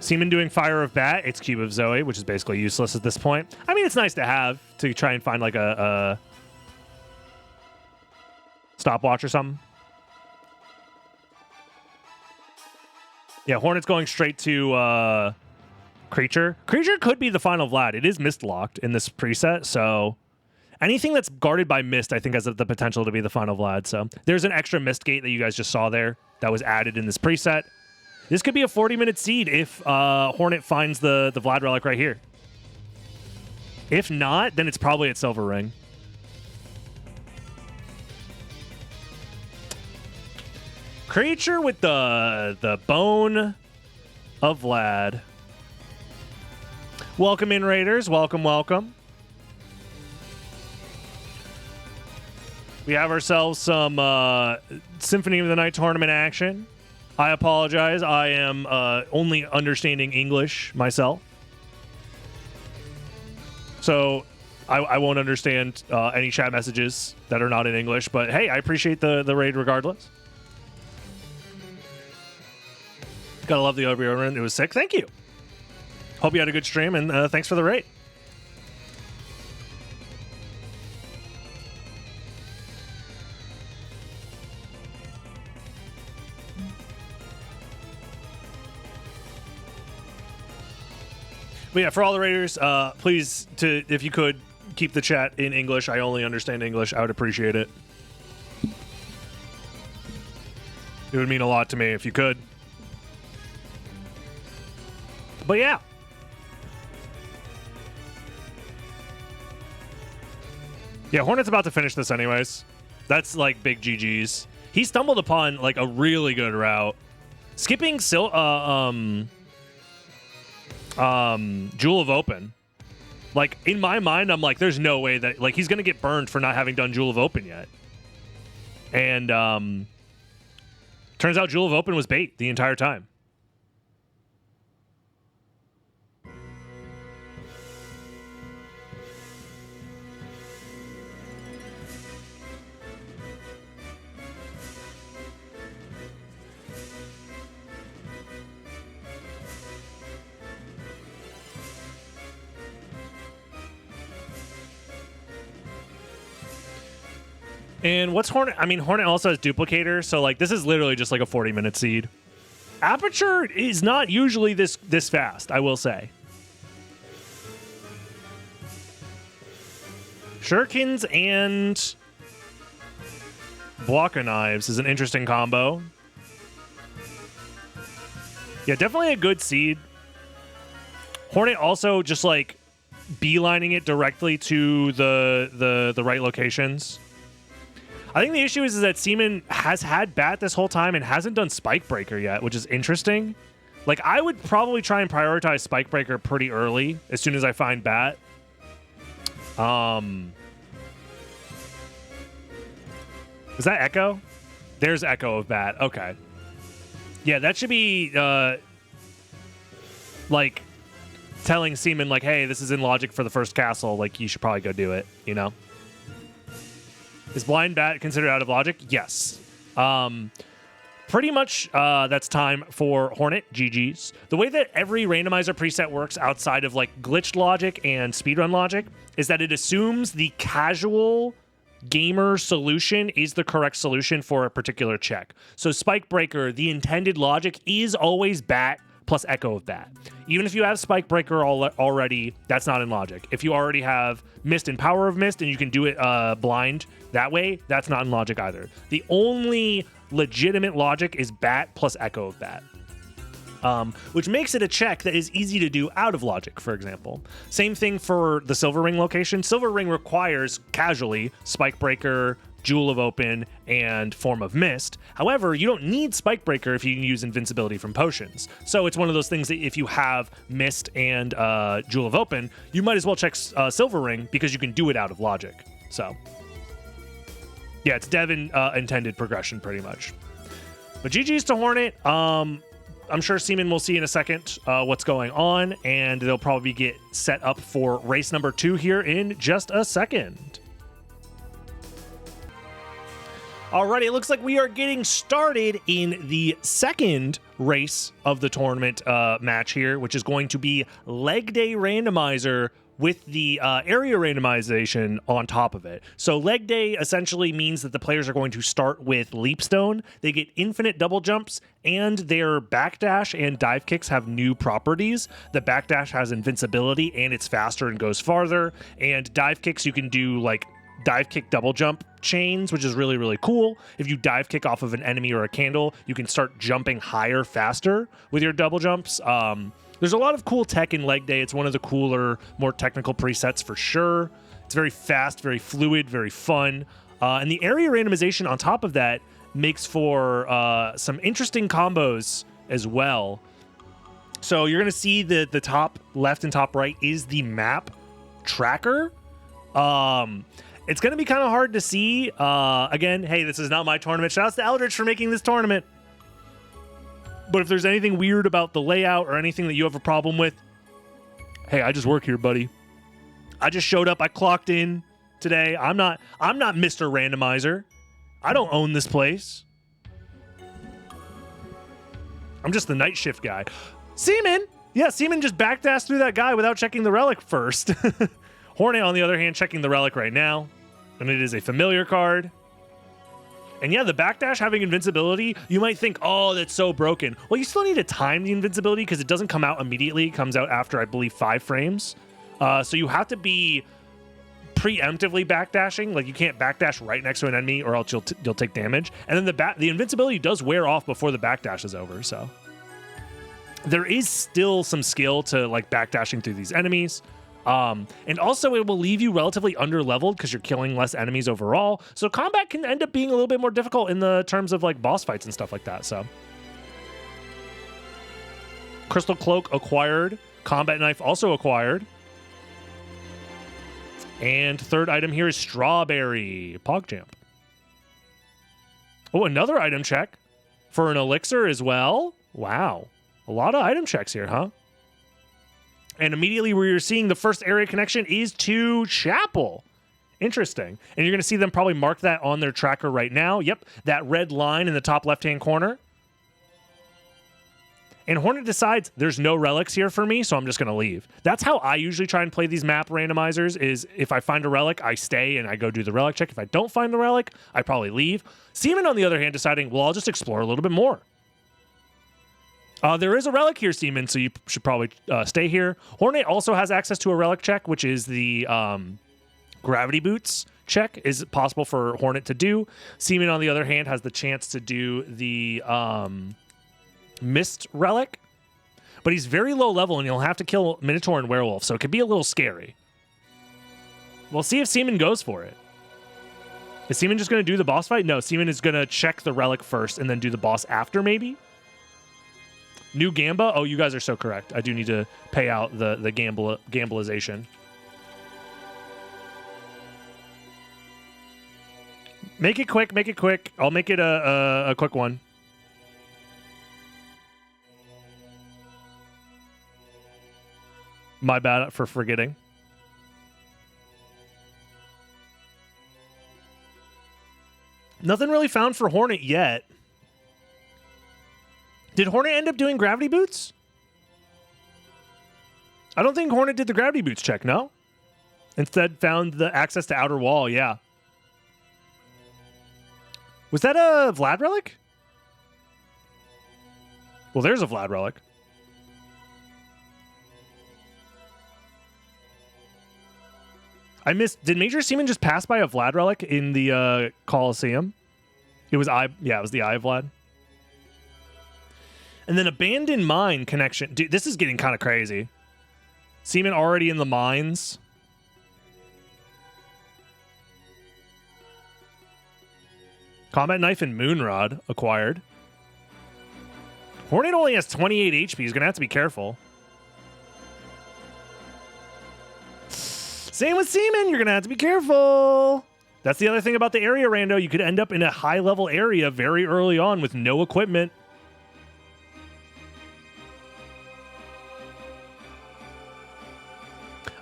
Seaman doing Fire of Bat. It's Cube of Zoe, which is basically useless at this point. I mean, it's nice to have to try and find like a stopwatch or something. Yeah, Hornet's going straight to Creature. Creature could be the final Vlad. It is Mist locked in this preset, so anything that's guarded by Mist, I think, has the potential to be the final Vlad. So there's an extra Mist gate that you guys just saw there that was added in this preset. This could be a 40-minute seed if Hornet finds the Vlad relic right here. If not, then it's probably at Silver Ring. Creature with the bone of Vlad. Welcome in, Raiders. Welcome, welcome. We have ourselves some Symphony of the Night tournament action. I apologize. I am only understanding English myself. So I won't understand any chat messages that are not in English. But hey, I appreciate the raid regardless. Gotta love the overrun. It was sick. Thank you. Hope you had a good stream, and thanks for the raid. But yeah, for all the Raiders, please, if you could, keep the chat in English. I only understand English. I would appreciate it. It would mean a lot to me if you could. But yeah. Yeah, Hornet's about to finish this anyways. That's like big GG's. He stumbled upon like a really good route. Skipping Jewel of Open. Like, in my mind, I'm like, there's no way that, like, he's going to get burned for not having done Jewel of Open yet. And turns out Jewel of Open was bait the entire time. And what's Hornet? I mean, Hornet also has Duplicator, so like this is literally just like a 40-minute seed. Aperture is not usually this fast, I will say. Shurikens and blocker knives is an interesting combo. Yeah, definitely a good seed. Hornet also just like beelining it directly to the right locations. I think the issue is that Seaman has had Bat this whole time and hasn't done Spike Breaker yet, which is interesting. Like, I would probably try and prioritize Spike Breaker pretty early as soon as I find Bat. Is that Echo? There's Echo of Bat. Okay. Yeah, that should be, like, telling Seaman, like, hey, this is in logic for the first castle. Like, you should probably go do it, you know? Is Blind Bat considered out of logic? Yes. Pretty much that's time for Hornet. GG's. The way that every randomizer preset works outside of, like, glitched logic and speedrun logic is that it assumes the casual gamer solution is the correct solution for a particular check. So Spike Breaker, the intended logic is always Bat plus Echo of Bat. Even if you have Spike Breaker already, that's not in logic. If you already have Mist and Power of Mist and you can do it blind that way, that's not in logic either. The only legitimate logic is Bat plus Echo of Bat. Which makes it a check that is easy to do out of logic, for example. Same thing for the Silver Ring location. Silver Ring requires, casually, Spike Breaker, Jewel of Open, and Form of Mist. However, you don't need Spike Breaker if you can use Invincibility from potions. So it's one of those things that if you have Mist and Jewel of Open, you might as well check Silver Ring because you can do it out of logic. So, yeah, it's dev intended progression pretty much. But GG's to Hornet. I'm sure Seaman will see in a second what's going on, and they'll probably get set up for race number 2 here in just a second. Alrighty, it looks like we are getting started in the second race of the tournament match here, which is going to be Leg Day Randomizer with the area randomization on top of it. So Leg Day essentially means that the players are going to start with Leapstone. They get infinite double jumps, and their backdash and dive kicks have new properties. The backdash has invincibility, and it's faster and goes farther. And dive kicks, you can do like dive kick double jump chains, which is really, really cool. If you dive kick off of an enemy or a candle, you can start jumping higher faster with your double jumps. There's a lot of cool tech in Leg Day. It's one of the cooler, more technical presets for sure. It's very fast, very fluid, very fun. And the area randomization on top of that makes for some interesting combos as well. So you're going to see the top left and top right is the map tracker. It's going to be kind of hard to see. Again, hey, this is not my tournament. Shouts to Eldritch for making this tournament. But if there's anything weird about the layout or anything that you have a problem with, hey, I just work here, buddy. I just showed up. I clocked in today. I'm not Mr. Randomizer. I don't own this place. I'm just the night shift guy. Seaman! Yeah, Seaman just backdassed through that guy without checking the relic first. Hornet, on the other hand, checking the relic right now. And it is a familiar card. And yeah, the backdash having invincibility, you might think, oh, that's so broken. Well, you still need to time the invincibility because it doesn't come out immediately. It comes out after, I believe, 5 frames. So you have to be preemptively backdashing. Like, you can't backdash right next to an enemy or else you'll take damage. And then the invincibility does wear off before the backdash is over. So there is still some skill to, like, backdashing through these enemies. And also it will leave you relatively under-leveled because you're killing less enemies overall. So combat can end up being a little bit more difficult in the terms of like boss fights and stuff like that. So Crystal Cloak acquired. Combat Knife also acquired. And third item here is Strawberry. PogChamp. Oh, another item check for an Elixir as well. Wow. A lot of item checks here, huh? And immediately where you're seeing the first area connection is to Chapel. Interesting. And you're going to see them probably mark that on their tracker right now. Yep, that red line in the top left-hand corner. And Hornet decides there's no relics here for me, so I'm just going to leave. That's how I usually try and play these map randomizers, is if I find a relic, I stay and I go do the relic check. If I don't find the relic, I probably leave. Seaman, on the other hand, deciding, well, I'll just explore a little bit more. There is a relic here, Seaman, so you should probably stay here. Hornet also has access to a relic check, which is the gravity boots check is possible for Hornet to do. Seaman, on the other hand, has the chance to do the mist relic, but he's very low level and he'll have to kill Minotaur and Werewolf, so it could be a little scary. We'll see if Seaman goes for it. Is Seaman just going to do the boss fight? No, Seaman is going to check the relic first and then do the boss after, maybe? New Gamba? Oh, you guys are so correct. I do need to pay out the gamblization. Make it quick, make it quick. I'll make it a quick one. My bad for forgetting. Nothing really found for Hornet yet. Did Hornet end up doing gravity boots? I don't think Hornet did the gravity boots check, no? Instead found the access to outer wall, yeah. Was that a Vlad relic? Well, there's a Vlad relic. I missed. Did Major Seaman just pass by a Vlad relic in the Coliseum? It was it was the Eye of Vlad. And then abandoned mine connection. Dude, this is getting kind of crazy. Seaman already in the mines. Combat knife and moonrod acquired. Hornet only has 28 HP. He's gonna have to be careful. Same with Seaman. You're gonna have to be careful. That's the other thing about the area, Rando. You could end up in a high-level area very early on with no equipment.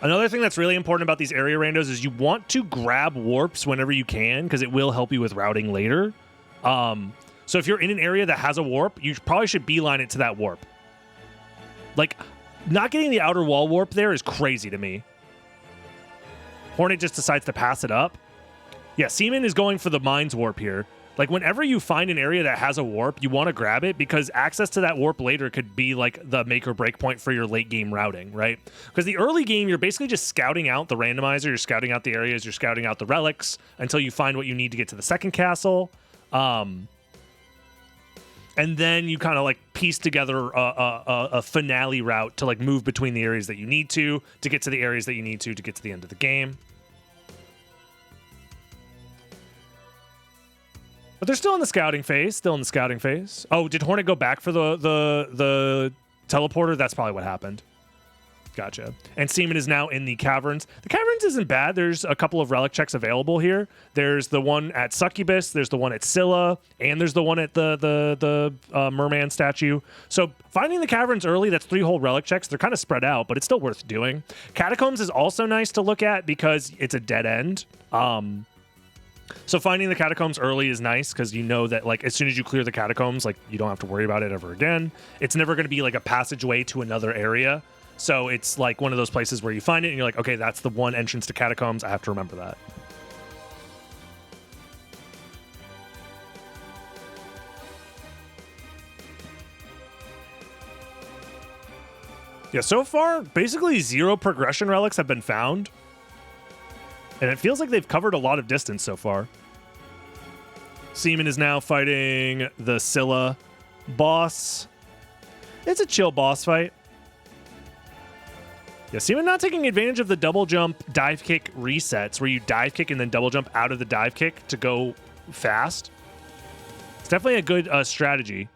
Another thing that's really important about these area randos is you want to grab warps whenever you can because it will help you with routing later. So if you're in an area that has a warp, you probably should beeline it to that warp. Like, not getting the outer wall warp there is crazy to me. Hornet just decides to pass it up. Yeah, Seaman is going for the mines warp here. Like, whenever you find an area that has a warp, you want to grab it because access to that warp later could be like the make or break point for your late game routing, right? Because the early game, you're basically just scouting out the randomizer, you're scouting out the areas, you're scouting out the relics until you find what you need to get to the second castle. And then you kind of like piece together a finale route to like move between the areas that you need to get to the areas that you need to get to the end of the game. But they're still in the scouting phase. Oh, did Hornet go back for the teleporter? That's probably what happened. Gotcha. And Seaman is now in the caverns. The caverns isn't bad. There's a couple of relic checks available here. There's the one at Succubus, there's the one at Scylla, and there's the one at the merman statue. So finding the caverns early, that's 3 whole relic checks. They're kind of spread out, but it's still worth doing. Catacombs is also nice to look at because it's a dead end. So finding the catacombs early is nice because you know that like as soon as you clear the catacombs, like you don't have to worry about it ever again. It's never going to be like a passageway to another area. So it's like one of those places where you find it and you're like, okay, that's the one entrance to catacombs. I have to remember that. Yeah, so far, basically 0 progression relics have been found. And it feels like they've covered a lot of distance so far. Seaman is now fighting the Scylla boss. It's a chill boss fight. Yeah, Seaman not taking advantage of the double jump dive kick resets where you dive kick and then double jump out of the dive kick to go fast. It's definitely a good strategy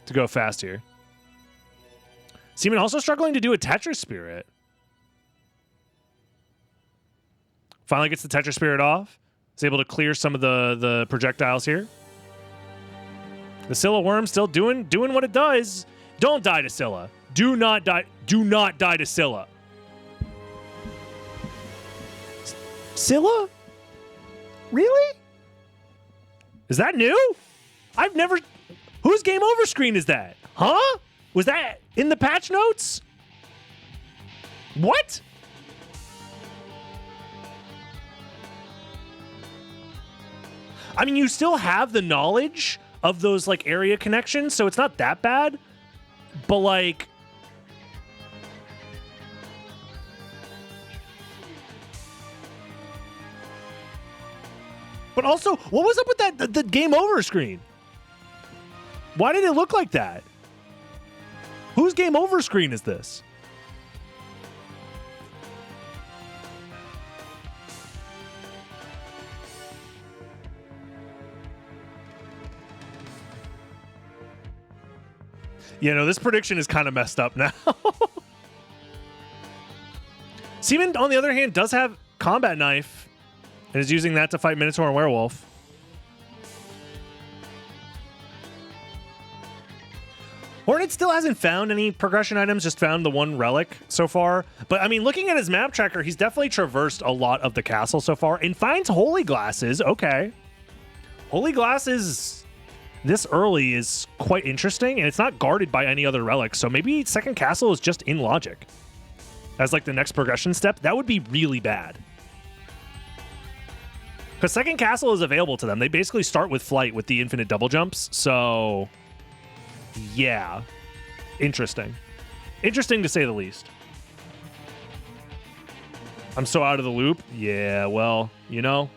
to go fast here. Seaman also struggling to do a Tetris Spirit. Finally gets the Tetris Spirit off. Is able to clear some of the projectiles here. The Scylla worm still doing what it does. Don't die to Scylla. Do not die. Do not die to Scylla. Scylla? Really? Is that new? I've never... Whose game over screen is that? Huh? Was that in the patch notes? What? I mean, you still have the knowledge of those like area connections, so it's not that bad. But like, but also, what was up with that the game over screen? Why did it look like that? Whose game over screen is this? Yeah, no, this prediction is kind of messed up now. Seaman, on the other hand, does have combat knife and is using that to fight Minotaur and Werewolf. Hornet still hasn't found any progression items, just found the one relic so far. But, I mean, looking at his map tracker, he's definitely traversed a lot of the castle so far and finds Holy Glasses. Okay. Holy Glasses this early is quite interesting, and it's not guarded by any other relics. So maybe second castle is just in logic as, like, the next progression step. That would be really bad. Because second castle is available to them. They basically start with flight with the infinite double jumps. So... yeah. Interesting. Interesting to say the least. I'm so out of the loop. Yeah, well, you know.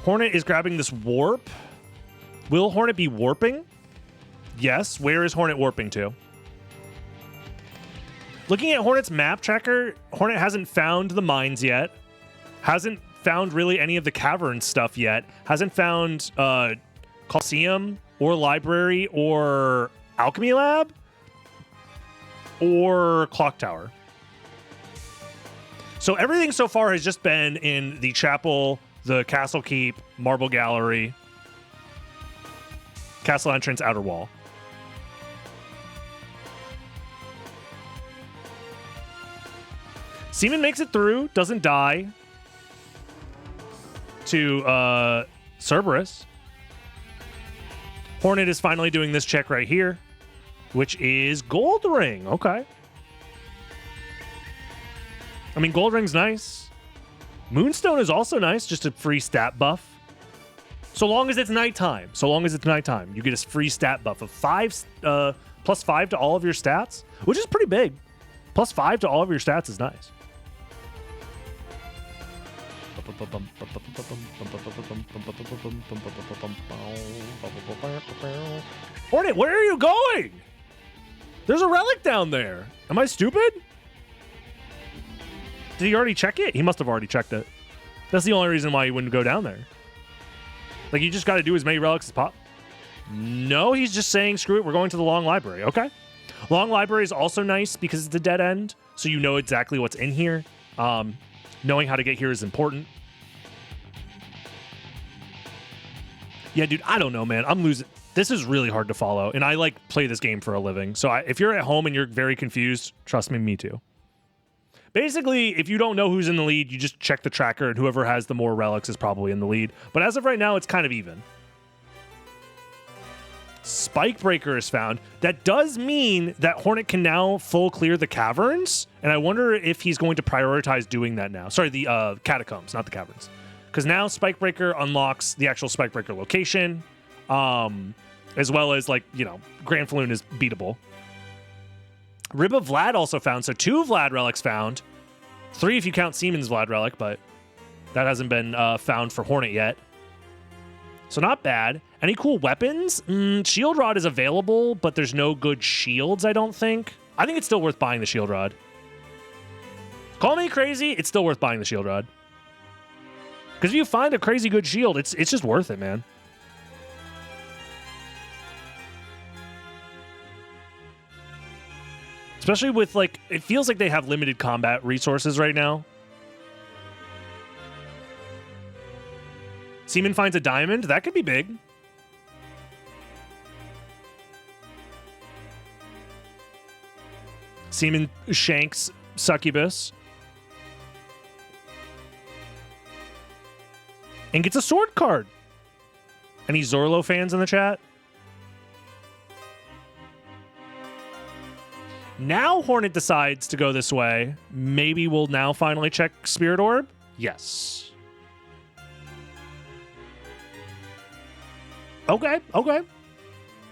Hornet is grabbing this warp. Will Hornet be warping? Yes. Where is Hornet warping to? Looking at Hornet's map tracker, Hornet hasn't found the mines yet. Hasn't found really any of the cavern stuff yet. Hasn't found Colosseum or Library or Alchemy Lab or Clock Tower. So everything so far has just been in the chapel, the castle keep, marble gallery, castle entrance, outer wall. Seaman makes it through, doesn't die to Cerberus. Hornet is finally doing this check right here, which is Gold Ring. Okay. I mean, Gold Ring's nice. Moonstone is also nice, just a free stat buff. So long as it's nighttime. So long as it's nighttime. You get a free stat buff of plus 5 to all of your stats, which is pretty big. Plus 5 to all of your stats is nice. Hornet, where are you going? There's a relic down there. Am I stupid? Did he already check it? He must have already checked it. That's the only reason why he wouldn't go down there. Like, you just got to do as many relics as possible. No, he's just saying, screw it, we're going to the Long Library. Okay. Long Library is also nice because it's a dead end, so you know exactly what's in here. Knowing how to get here is important. Yeah, dude, I don't know, man. I'm losing. This is really hard to follow, and I, like, play this game for a living. So if you're at home and you're very confused, trust me too. Basically, if you don't know who's in the lead, you just check the tracker, and whoever has the more relics is probably in the lead. But as of right now, it's kind of even. Spike Breaker is found. That does mean that Hornet can now full clear the caverns, and I wonder if he's going to prioritize doing that now. Sorry, the Catacombs, not the caverns. Because now Spike Breaker unlocks the actual Spike Breaker location, as well as, like, you know, Grand Falloon is beatable. Rib of Vlad also found, so 2 Vlad relics found. 3 if you count Seaman's Vlad relic, but that hasn't been found for Hornet yet. So not bad. Any cool weapons? Shield Rod is available, but there's no good shields, I don't think. I think it's still worth buying the Shield Rod. Call me crazy, it's still worth buying the Shield Rod. Because if you find a crazy good shield, it's just worth it, man. Especially with, like, it feels like they have limited combat resources right now. Seaman finds a diamond. That could be big. Seaman shanks Succubus. And gets a sword card. Any Zorlo fans in the chat? Now Hornet decides to go this way. Maybe we'll now finally check Spirit Orb. Yes. Okay.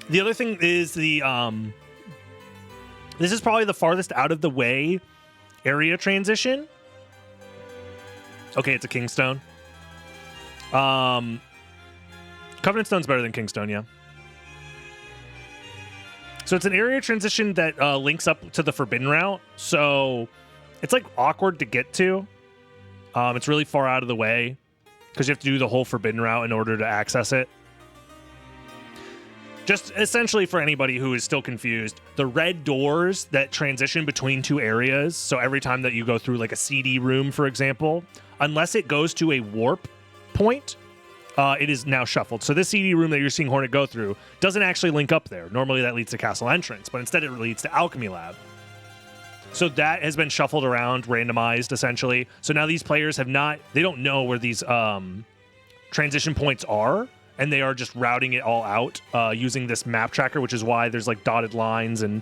The other thing is the this is probably the farthest out of the way area transition. Okay, it's a Kingstone. Covenant Stone's better than Kingstone, yeah. So it's an area transition that links up to the Forbidden route. So it's like awkward to get to. It's really far out of the way because you have to do the whole Forbidden route in order to access it. Just essentially for anybody who is still confused, the red doors that transition between two areas. So every time that you go through like a CD room, for example, unless it goes to a warp point, it is now shuffled. So this CD room that you're seeing Hornet go through doesn't actually link up there. Normally that leads to Castle Entrance, but instead it leads to Alchemy Lab. So that has been shuffled around, randomized essentially. So now these players they don't know where these transition points are, and they are just routing it all out using this map tracker, which is why there's like dotted lines and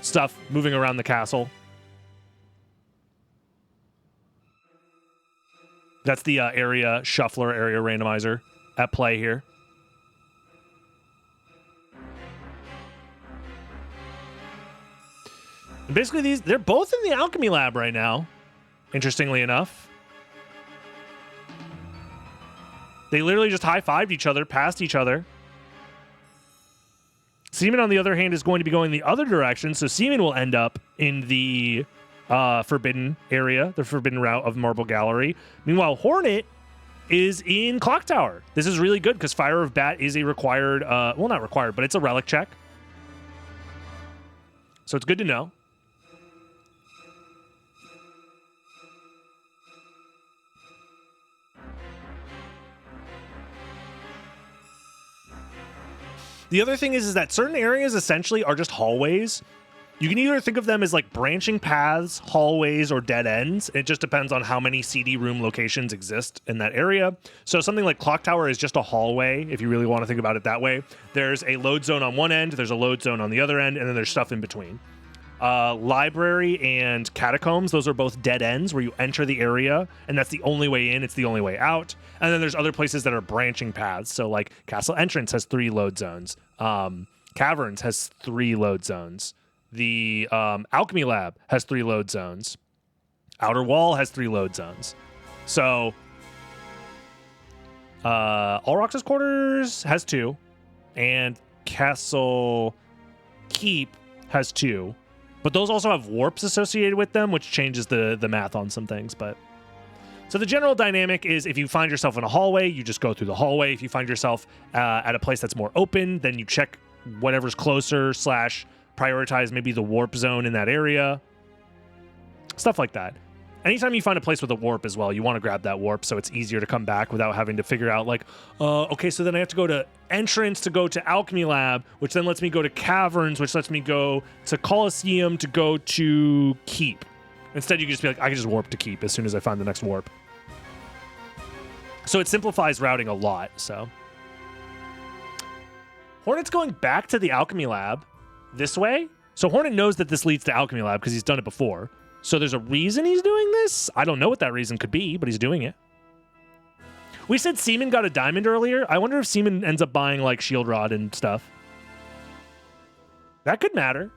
stuff moving around the castle. That's the area shuffler, area randomizer at play here. And basically, they're both in the Alchemy Lab right now, interestingly enough. They literally just high-fived each other, past each other. Seaman, on the other hand, is going to be going the other direction, so Seaman will end up in the Forbidden area, the Forbidden route of Marble Gallery. Meanwhile, Hornet is in Clock Tower. This is really good because Fire of Bat is a required, well, not required, but it's a relic check. So it's good to know. The other thing is that certain areas essentially are just hallways. You can either think of them as like branching paths, hallways, or dead ends. It just depends on how many CD room locations exist in that area. So something like Clock Tower is just a hallway, if you really want to think about it that way. There's a load zone on one end, there's a load zone on the other end, and then there's stuff in between. Library and Catacombs, those are both dead ends where you enter the area, and that's the only way in, it's the only way out. And then there's other places that are branching paths. So like Castle Entrance has 3 load zones. Caverns has 3 load zones. The Alchemy Lab has 3 load zones. Outer Wall has 3 load zones. So All Roxas Quarters has 2. And Castle Keep has 2. But those also have warps associated with them, which changes the math on some things. But so the general dynamic is if you find yourself in a hallway, you just go through the hallway. If you find yourself at a place that's more open, then you check whatever's closer / prioritize maybe the warp zone in that area. Stuff like that. Anytime you find a place with a warp as well, you want to grab that warp so it's easier to come back without having to figure out like, okay, so then I have to go to Entrance to go to Alchemy Lab, which then lets me go to Caverns, which lets me go to Colosseum to go to Keep. Instead, you can just be like, I can just warp to Keep as soon as I find the next warp. So it simplifies routing a lot, so. Hornet's going back to the Alchemy Lab this way. So Hornet knows that this leads to Alchemy Lab because he's done it before. So there's a reason he's doing this. I don't know what that reason could be, but he's doing it. We said Seaman got a diamond earlier. I wonder if Seaman ends up buying like Shield Rod and stuff. That could matter.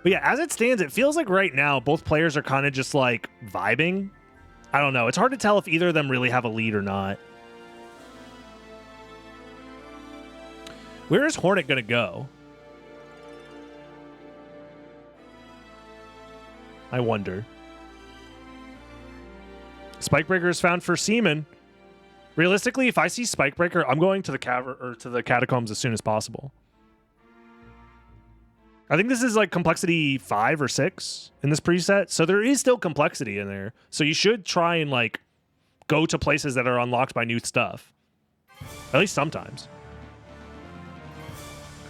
But yeah, as it stands, it feels like right now both players are kind of just like vibing. I don't know. It's hard to tell if either of them really have a lead or not. Where is Hornet going to go? I wonder. Spikebreaker is found for Seaman. Realistically, if I see Spikebreaker, I'm going to the Catacombs as soon as possible. I think this is like complexity 5 or 6 in this preset, so there is still complexity in there. So you should try and like go to places that are unlocked by new stuff. At least sometimes.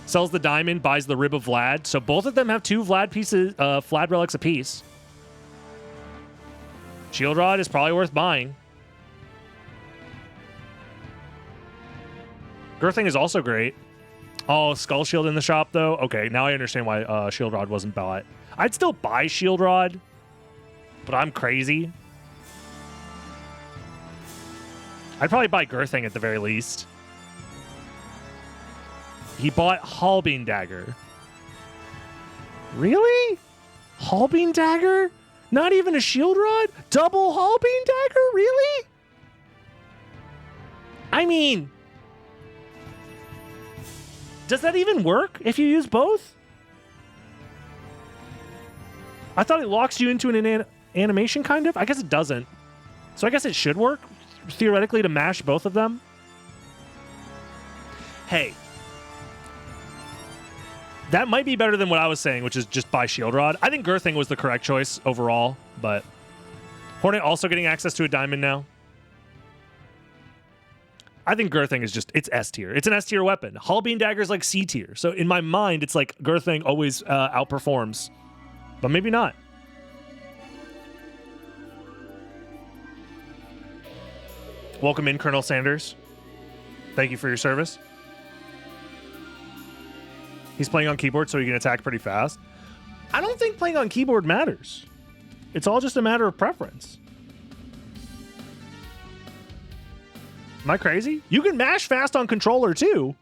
Sells the diamond, buys the rib of Vlad. So both of them have 2 Vlad pieces, Vlad relics apiece. Shield Rod is probably worth buying. Girthing is also great. Oh, Skull Shield in the shop, though? Okay, now I understand why Shield Rod wasn't bought. I'd still buy Shield Rod but I'm crazy. I'd probably buy Girthing at the very least. He bought Halbine Dagger. Really? Halbine Dagger? Not even a Shield Rod? Double Halbine Dagger? Really? I mean, does that even work if you use both? I thought it locks you into an animation, kind of. I guess it doesn't. So I guess it should work, theoretically, to mash both of them. Hey. That might be better than what I was saying, which is just buy Shield Rod. I think Girthing was the correct choice overall, but Hornet also getting access to a diamond now. I think Girthing is just, it's S tier. It's an S tier weapon. Halbine Dagger is like C tier. So in my mind, it's like Girthing always outperforms, but maybe not. Welcome in, Colonel Sanders. Thank you for your service. He's playing on keyboard, so he can attack pretty fast. I don't think playing on keyboard matters. It's all just a matter of preference. Am I crazy? You can mash fast on controller, too.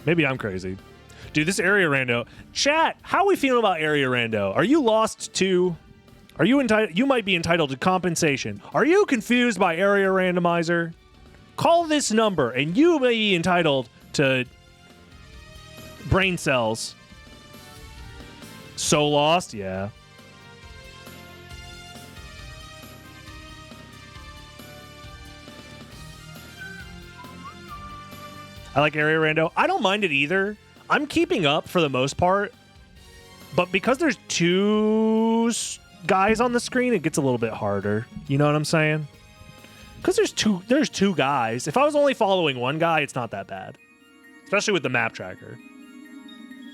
Maybe I'm crazy. Dude, this area rando. Chat, how are we feeling about area rando? Are you lost to... Are you entitled? You might be entitled to compensation. Are you confused by area randomizer? Call this number and you may be entitled to brain cells. So lost? Yeah. I like area rando. I don't mind it either. I'm keeping up for the most part, but because there's two guys on the screen, it gets a little bit harder. You know what I'm saying? Because there's two guys. If I was only following one guy, it's not that bad, especially with the map tracker.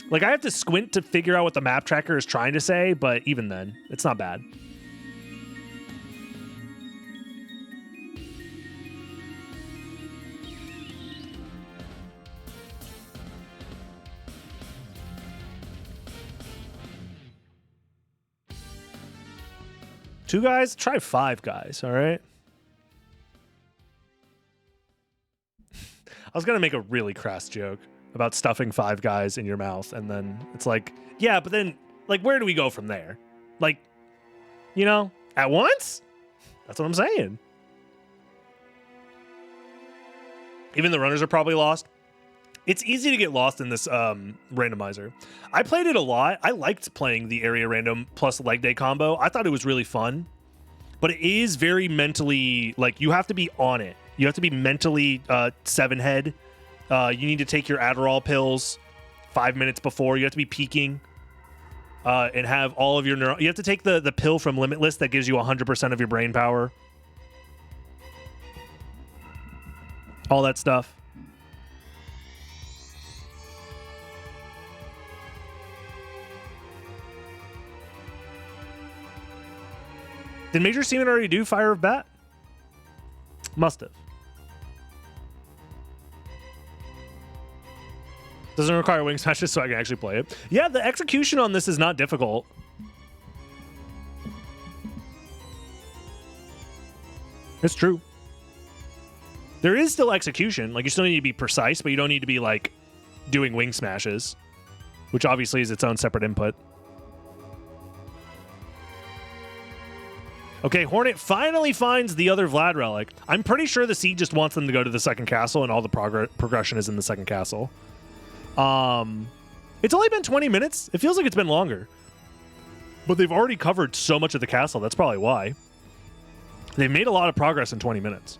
Like, I have to squint to figure out what the map tracker is trying to say, but even then, it's not bad. Two guys? Try five guys, all right? I was going to make a really crass joke about stuffing five guys in your mouth, and then it's like, yeah, but then, like, where do we go from there? Like, you know, at once? That's what I'm saying. Even the runners are probably lost. It's easy to get lost in this randomizer. I played it a lot. I liked playing the area random plus leg day combo. I thought it was really fun. But it is very mentally, like, you have to be on it. You have to be mentally 7-head. You need to take your Adderall pills 5 minutes before. You have to be peaking and have all of your you have to take the pill from Limitless that gives you 100% of your brain power. All that stuff. Did Major Seaman already do Fire of Bat? Must have. Doesn't require wing smashes, so I can actually play it. Yeah, the execution on this is not difficult. It's true. There is still execution. Like, you still need to be precise, but you don't need to be, like, doing wing smashes, which obviously is its own separate input. Okay, Hornet finally finds the other Vlad relic. I'm pretty sure the Seed just wants them to go to the second castle, and all the progression is in the second castle. It's only been 20 minutes. It feels like it's been longer. But they've already covered so much of the castle. That's probably why. They've made a lot of progress in 20 minutes.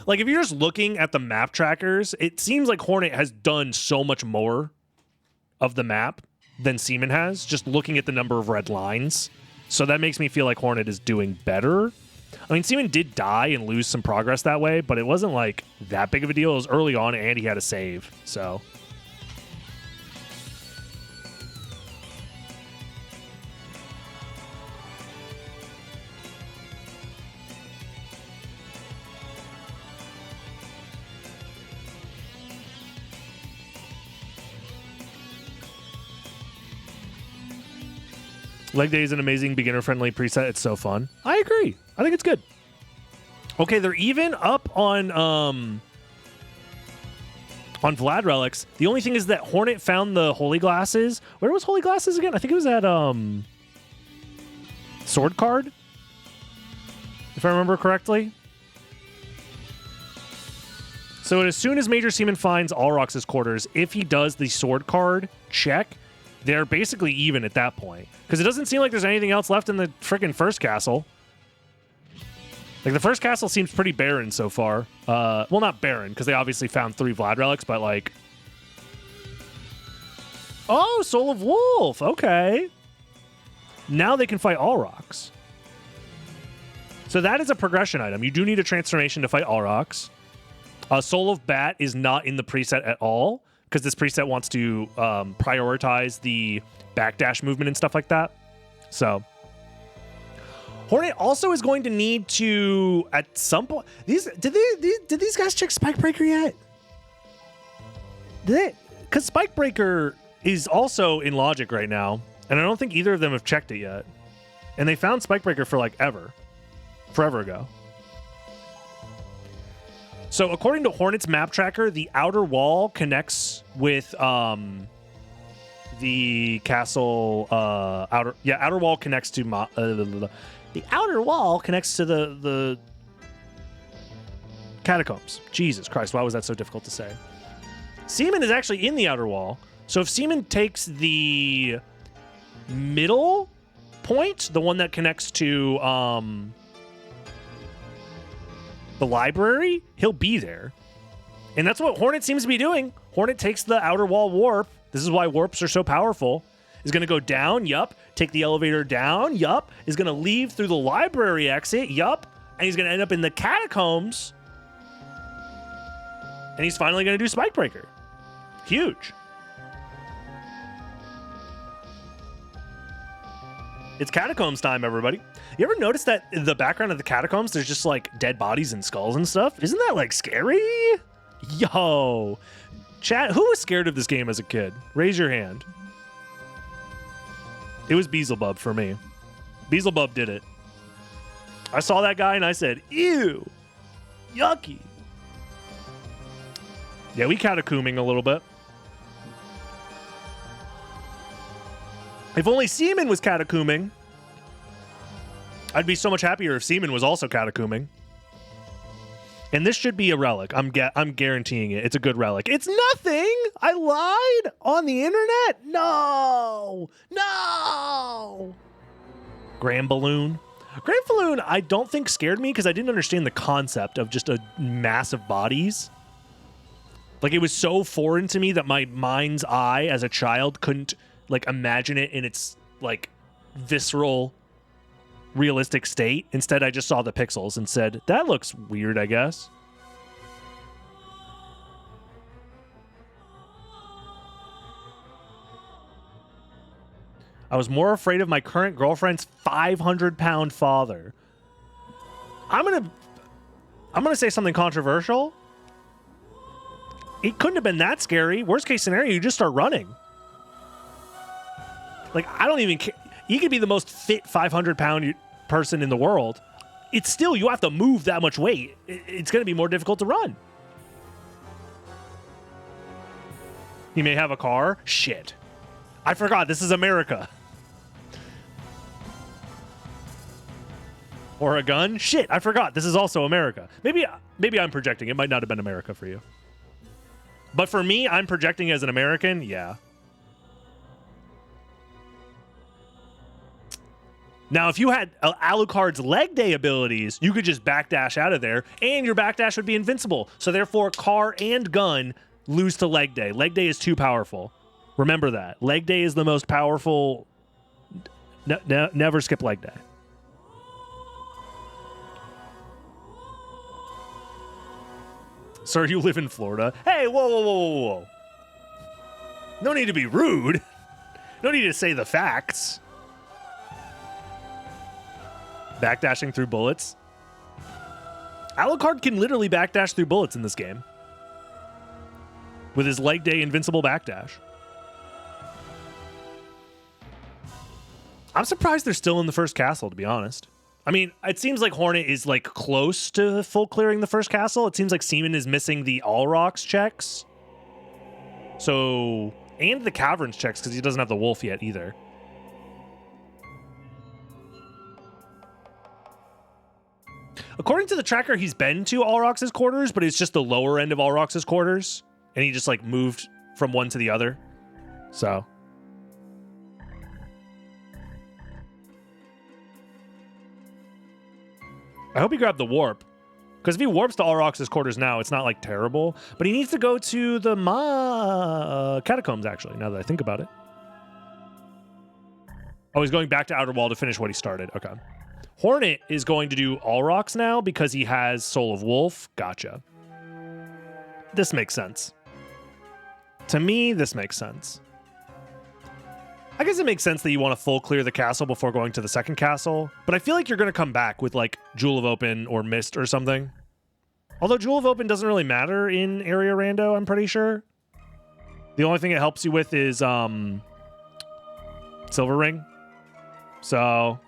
Like, if you're just looking at the map trackers, it seems like Hornet has done so much more of the map than Seaman has, just looking at the number of red lines. So that makes me feel like Hornet is doing better. I mean, Seaman did die and lose some progress that way, but it wasn't like that big of a deal. It was early on and he had a save, so. Leg day is an amazing beginner-friendly preset. It's so fun. I agree. I think it's good. Okay, they're even up on Vlad relics. The only thing is that Hornet found the holy glasses. Where was holy glasses again? I think it was at sword card, if I remember correctly. So as soon as Major Seaman finds Alrox's quarters, if he does the sword card check, they're basically even at that point. Because it doesn't seem like there's anything else left in the freaking first castle. Like, the first castle seems pretty barren so far. Well, not barren, because they obviously found 3 Vlad relics, but like... Oh, Soul of Wolf! Okay. Now they can fight Alrox. So that is a progression item. You do need a transformation to fight Alrox. Soul of Bat is not in the preset at all, because this preset wants to prioritize the backdash movement and stuff like that. So Hornet also is going to need to, at some point, did these guys check Spikebreaker yet? Did they? Because Spikebreaker is also in Logic right now, and I don't think either of them have checked it yet. And they found Spikebreaker for like forever ago. So according to Hornet's map tracker, the outer wall connects with the castle outer wall connects to the outer wall connects to the catacombs. Jesus Christ, why was that so difficult to say? Seaman is actually in the outer wall. So if Seaman takes the middle point, the one that connects to the library, he'll be there. And that's what Hornet seems to be doing. Hornet takes the outer wall warp. This is why warps are so powerful. Is going to go down, yup. Take the elevator down, yup. Is going to leave through the library exit, yup. And he's going to end up in the catacombs. And he's finally going to do Spikebreaker. Huge. It's Catacombs time, everybody. You ever notice that in the background of the Catacombs, there's just like dead bodies and skulls and stuff? Isn't that like scary? Yo. Chat, who was scared of this game as a kid? Raise your hand. It was Beelzebub for me. Beelzebub did it. I saw that guy and I said, ew, yucky. Yeah, we catacombing a little bit. If only Seaman was catacombing, I'd be so much happier if Seaman was also catacombing. And this should be a relic. I'm guaranteeing it. It's a good relic. It's nothing. I lied on the internet. No. Grand Balloon. Grand Balloon, I don't think scared me because I didn't understand the concept of just a massive bodies. Like, it was so foreign to me that my mind's eye as a child couldn't like imagine it in its like visceral realistic state. Instead, I just saw the pixels and said, that looks weird, I guess. I was more afraid of my current girlfriend's 500-pound father. I'm gonna say something controversial. It couldn't have been that scary. Worst case scenario, you just start running. Like, I don't even care. You could be the most fit 500-pound person in the world. It's still, you have to move that much weight. It's going to be more difficult to run. You may have a car. Shit. I forgot. This is America. Or a gun. Shit. I forgot. This is also America. Maybe I'm projecting. It might not have been America for you. But for me, I'm projecting as an American. Yeah. Now, if you had Alucard's leg day abilities, you could just backdash out of there, and your backdash would be invincible. So therefore, car and gun lose to leg day. Leg day is too powerful. Remember that. Leg day is the most powerful. Never skip leg day. Sir, you live in Florida. Hey, whoa. No need to be rude. No need to say the facts. Backdashing through bullets. Alucard can literally backdash through bullets in this game. With his leg day invincible backdash. I'm surprised they're still in the first castle, to be honest. I mean, it seems like Hornet is like close to full clearing the first castle. It seems like Seaman is missing the all rocks checks. So, and the caverns checks because he doesn't have the wolf yet either. According to the tracker, he's been to Alrox's quarters, but it's just the lower end of Alrox's quarters. And he just like moved from one to the other. So. I hope he grabbed the warp. Because if he warps to Alrox's quarters now, it's not like terrible. But he needs to go to the Catacombs, actually, now that I think about it. Oh, he's going back to Outer Wall to finish what he started. Okay. Hornet is going to do Alrox now because he has Soul of Wolf. Gotcha. This makes sense. To me, this makes sense. I guess it makes sense that you want to full clear the castle before going to the second castle, but I feel like you're going to come back with like Jewel of Open or Mist or something. Although Jewel of Open doesn't really matter in Area Rando, I'm pretty sure. The only thing it helps you with is Silver Ring. So,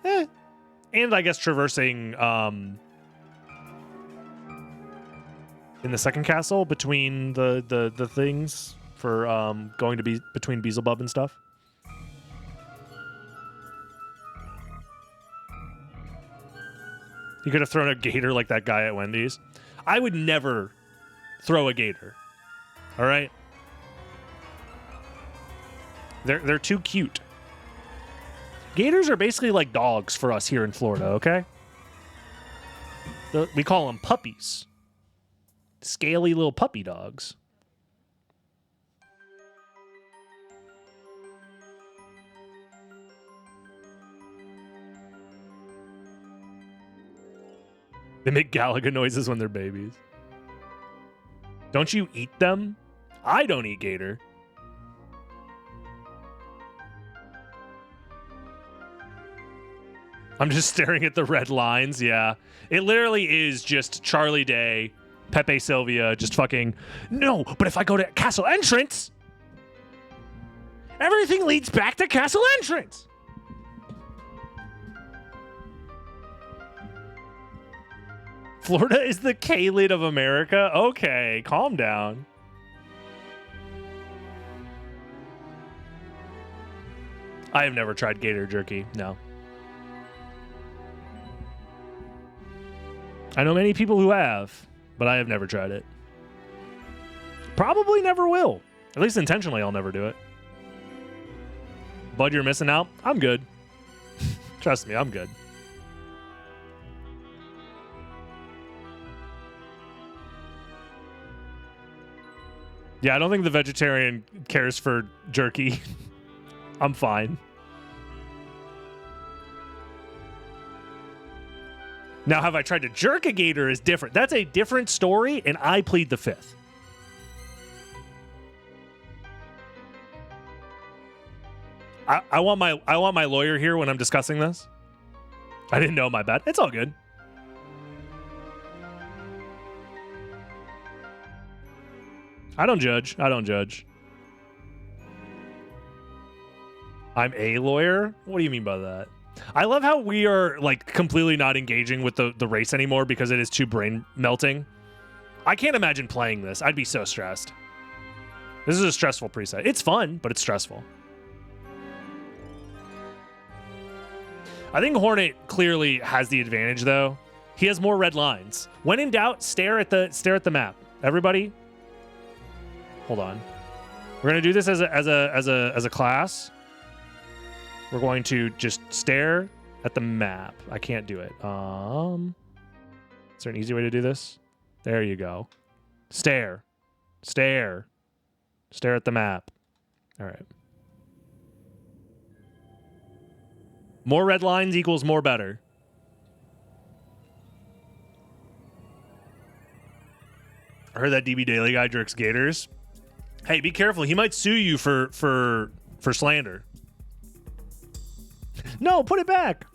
And I guess traversing in the second castle between the things for going to be between Beelzebub and stuff. You could have thrown a gator like that guy at Wendy's. I would never throw a gator. All right? They're too cute. Gators are basically like dogs for us here in Florida, okay? We call them puppies. Scaly little puppy dogs. They make Galaga noises when they're babies. Don't you eat them? I don't eat gator. I'm just staring at the red lines, yeah. It literally is just Charlie Day, Pepe Sylvia, just fucking, no, but if I go to Castle Entrance, everything leads back to Castle Entrance. Florida is the K-Lid of America? Okay, calm down. I have never tried gator jerky, no. I know many people who have, but I have never tried it. Probably never will. At least intentionally, I'll never do it. Bud, you're missing out? I'm good. Trust me, I'm good. Yeah, I don't think the vegetarian cares for jerky. I'm fine. Now, have I tried to jerk a gator is different. That's a different story, and I plead the fifth. I want my lawyer here when I'm discussing this. I didn't know, my bad. It's all good. I don't judge. I don't judge. I'm a lawyer? What do you mean by that? I love how we are like completely not engaging with the race anymore because it is too brain melting. I can't imagine playing this. I'd be so stressed. This is a stressful preset. It's fun, but it's stressful. I think Hornet clearly has the advantage though. He has more red lines. When in doubt, stare at the map. Everybody, hold on. We're gonna do this as a class. We're going to just stare at the map. I can't do it. Is there an easy way to do this? There you go. Stare. Stare. Stare at the map. All right. More red lines equals more better. I heard that DB Daily guy jerks gators. Hey, be careful. He might sue you for slander. No, put it back.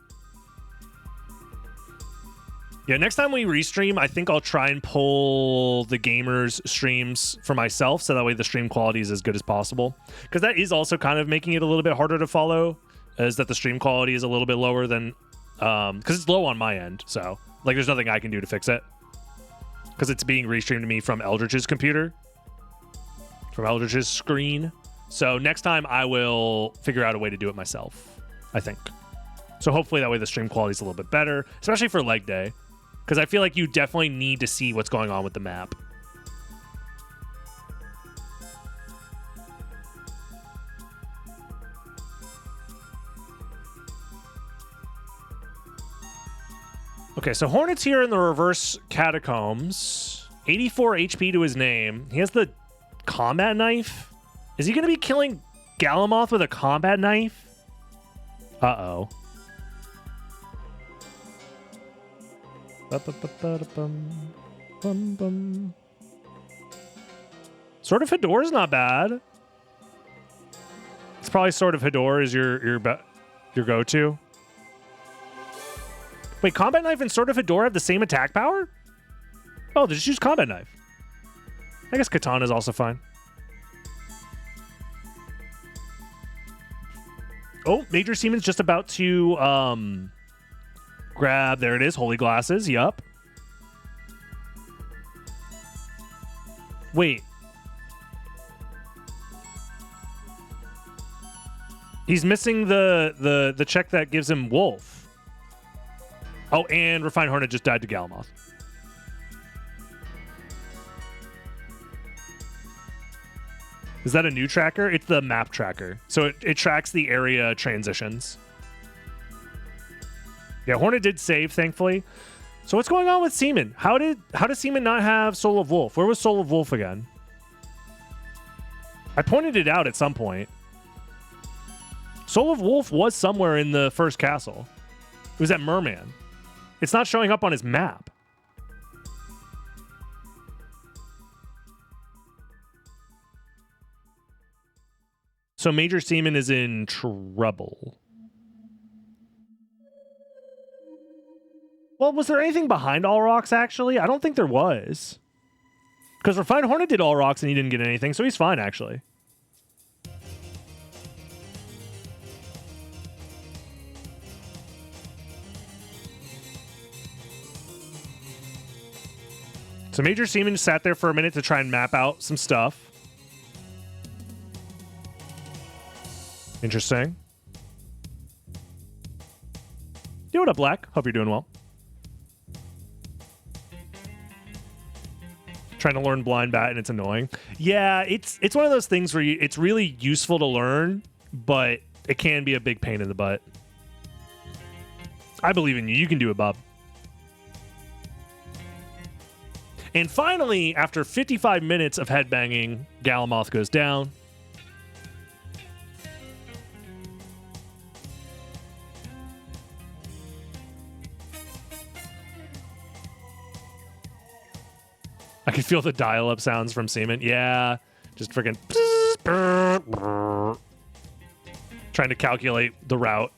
Yeah, next time we restream, I think I'll try and pull the gamers' streams for myself so that way the stream quality is as good as possible. Because that is also kind of making it a little bit harder to follow is that the stream quality is a little bit lower than, because it's low on my end. So like, there's nothing I can do to fix it because it's being restreamed to me from Eldritch's computer, from Eldritch's screen. So next time I will figure out a way to do it myself, I think. So hopefully that way the stream quality is a little bit better, especially for leg day, because I feel like you definitely need to see what's going on with the map. Okay, so Hornet's here in the reverse Catacombs. 84 HP to his name. He has the combat knife. Is he going to be killing Galamoth with a combat knife? Uh-oh. Sword of Hador is not bad. It's probably Sword of Hador is your go-to. Wait, Combat Knife and Sword of Hador have the same attack power? Oh, they just use Combat Knife. I guess Katana is also fine. Oh, Major Seaman's just about to grab, there it is, Holy Glasses, yup. Wait. He's missing the check that gives him Wolf. Oh, and Refined Hornet just died to Galamoth. Is that a new tracker? It's the map tracker. So it tracks the area transitions. Yeah, Hornet did save, thankfully. So what's going on with Seaman? How does Seaman not have Soul of Wolf? Where was Soul of Wolf again? I pointed it out at some point. Soul of Wolf was somewhere in the first castle. It was at Merman. It's not showing up on his map. So Major Seaman is in trouble. Well, was there anything behind All Rocks, actually? I don't think there was. Because Refined Hornet did All Rocks and he didn't get anything, so he's fine, actually. So Major Seaman sat there for a minute to try and map out some stuff. Interesting. Yo, what up, Black? Hope you're doing well. Trying to learn Blind Bat and it's annoying. Yeah, it's one of those things where it's really useful to learn, but it can be a big pain in the butt. I believe in you. You can do it, Bob. And finally, after 55 minutes of headbanging, Galamoth goes down. I can feel the dial-up sounds from Seaman. Yeah, just freaking trying to calculate the route.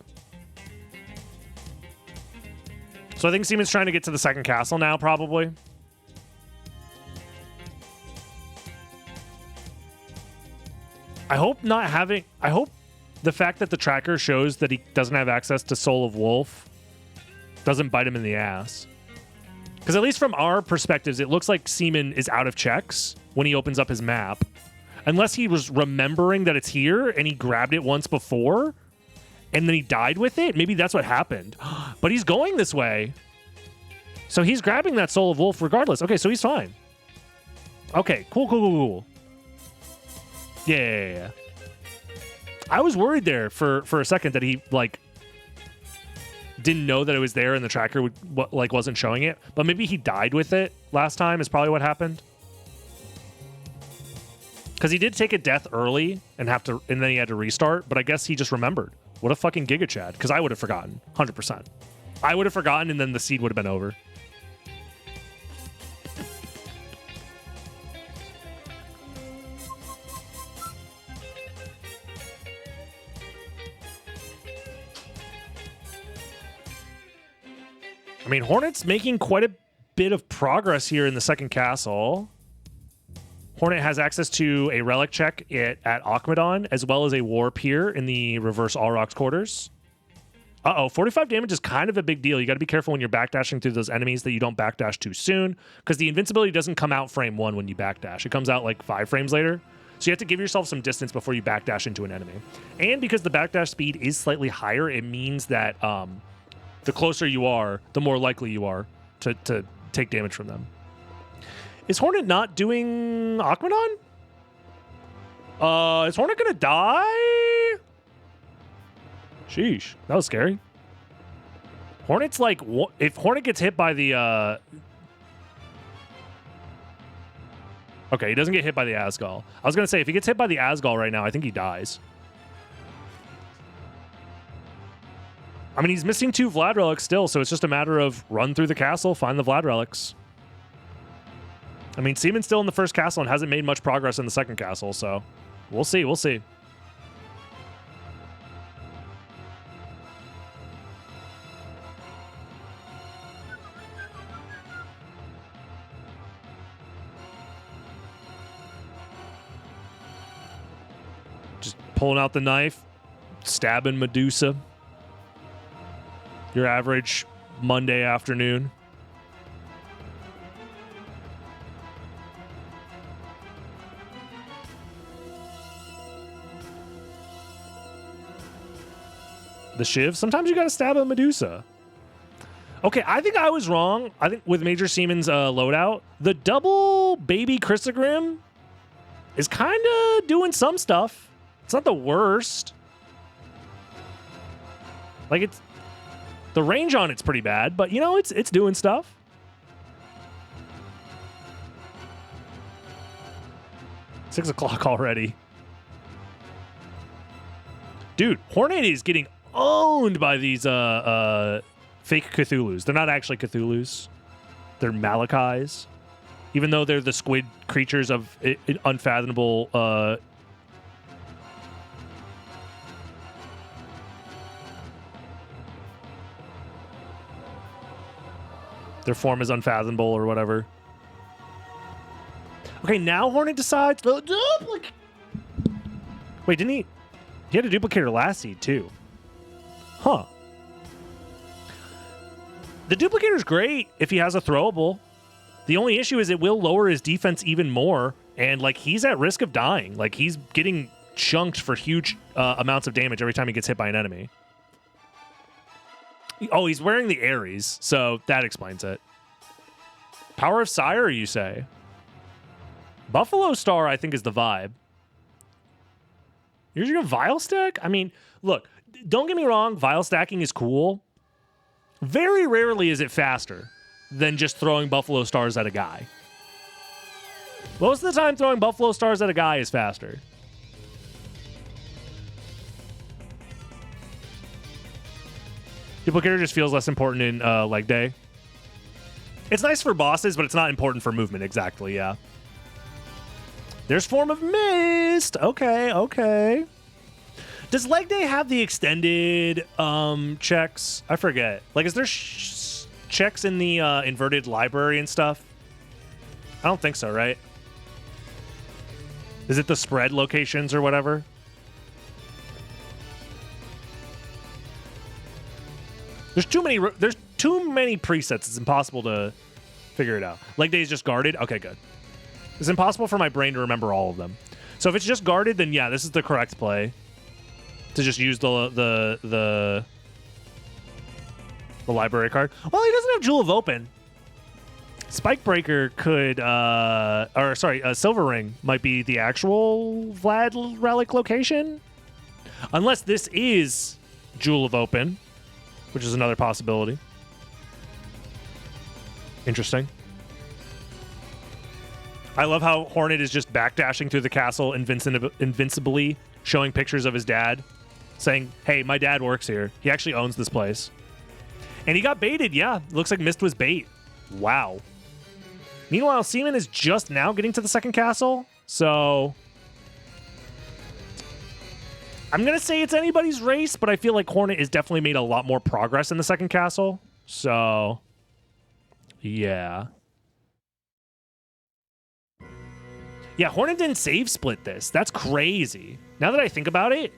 So I think Seaman's trying to get to the second castle now, probably. I hope the fact that the tracker shows that he doesn't have access to Soul of Wolf doesn't bite him in the ass. Because at least from our perspectives, it looks like Seaman is out of checks when he opens up his map. Unless he was remembering that it's here and he grabbed it once before and then he died with it. Maybe that's what happened. But he's going this way. So he's grabbing that Soul of Wolf regardless. Okay, so he's fine. Okay, cool. Yeah. I was worried there for a second that he, like, didn't know that it was there and the tracker wasn't showing it. But maybe he died with it last time is probably what happened. Because he did take a death early and then he had to restart. But I guess he just remembered. What a fucking Giga Chad. Because I would have forgotten. 100%. I would have forgotten and then the seed would have been over. I mean, Hornet's making quite a bit of progress here in the second castle. Hornet has access to a relic check at Akmadon, as well as a warp here in the reverse Alrox quarters. Uh-oh, 45 damage is kind of a big deal. You got to be careful when you're backdashing through those enemies that you don't backdash too soon, because the invincibility doesn't come out frame 1 when you backdash. It comes out like 5 frames later. So you have to give yourself some distance before you backdash into an enemy. And because the backdash speed is slightly higher, it means that the closer you are, the more likely you are to take damage from them. Is Hornet not doing Akmadon? Is Hornet gonna die? Sheesh, that was scary. Hornet's like, if Hornet gets hit by the... Okay, he doesn't get hit by the Asgal. I was gonna say, if he gets hit by the Asgal right now, I think he dies. I mean, he's missing 2 Vlad relics still, so it's just a matter of run through the castle, find the Vlad relics. I mean, Seaman's still in the first castle and hasn't made much progress in the second castle, so we'll see, we'll see. Just pulling out the knife, stabbing Medusa. Your average Monday afternoon. The Shiv. Sometimes you got to stab a Medusa. Okay, I think I was wrong. I think with Major Seaman's loadout, the double baby Chrysogrim is kind of doing some stuff. It's not the worst. Like, it's... The range on it's pretty bad, but, you know, it's doing stuff. Six o'clock already. Dude, Hornet is getting owned by these fake Cthulhus. They're not actually Cthulhus. They're Malachis. Even though they're the squid creatures of unfathomable their form is unfathomable or whatever. Okay, now Hornet decides to duplicate. Wait, didn't he? He had a duplicator last seed too. Huh. The duplicator's great if he has a throwable. The only issue is it will lower his defense even more, and like he's at risk of dying. Like he's getting chunked for huge amounts of damage every time he gets hit by an enemy. Oh, he's wearing the Ares, so that explains it. Power of Sire, you say? Buffalo Star, I think, is the vibe. You're using a Vial Stack? I mean, look, don't get me wrong, Vial Stacking is cool. Very rarely is it faster than just throwing Buffalo Stars at a guy. Most of the time, throwing Buffalo Stars at a guy is faster. Duplicator just feels less important in leg day. It's nice for bosses, but it's not important for movement. Exactly, yeah. There's Form of Mist. Okay, okay. Does leg day have the extended checks? I forget. Like, is there checks in the inverted library and stuff? I don't think so, right? Is it the spread locations or whatever? There's too many presets. It's impossible to figure it out. Leg day is just guarded. Okay, good. It's impossible for my brain to remember all of them. So if it's just guarded, then yeah, this is the correct play. To just use the library card. Well, he doesn't have Jewel of Open. Spikebreaker could, Silver Ring might be the actual Vlad relic location, unless this is Jewel of Open, which is another possibility. Interesting. I love how Hornet is just backdashing through the castle invincibly, showing pictures of his dad, saying, hey, my dad works here. He actually owns this place. And he got baited, yeah. Looks like Mist was bait. Wow. Meanwhile, Seaman is just now getting to the second castle, so... I'm going to say it's anybody's race, but I feel like Hornet has definitely made a lot more progress in the second castle. So, yeah. Yeah, Hornet didn't save split this. That's crazy. Now that I think about it,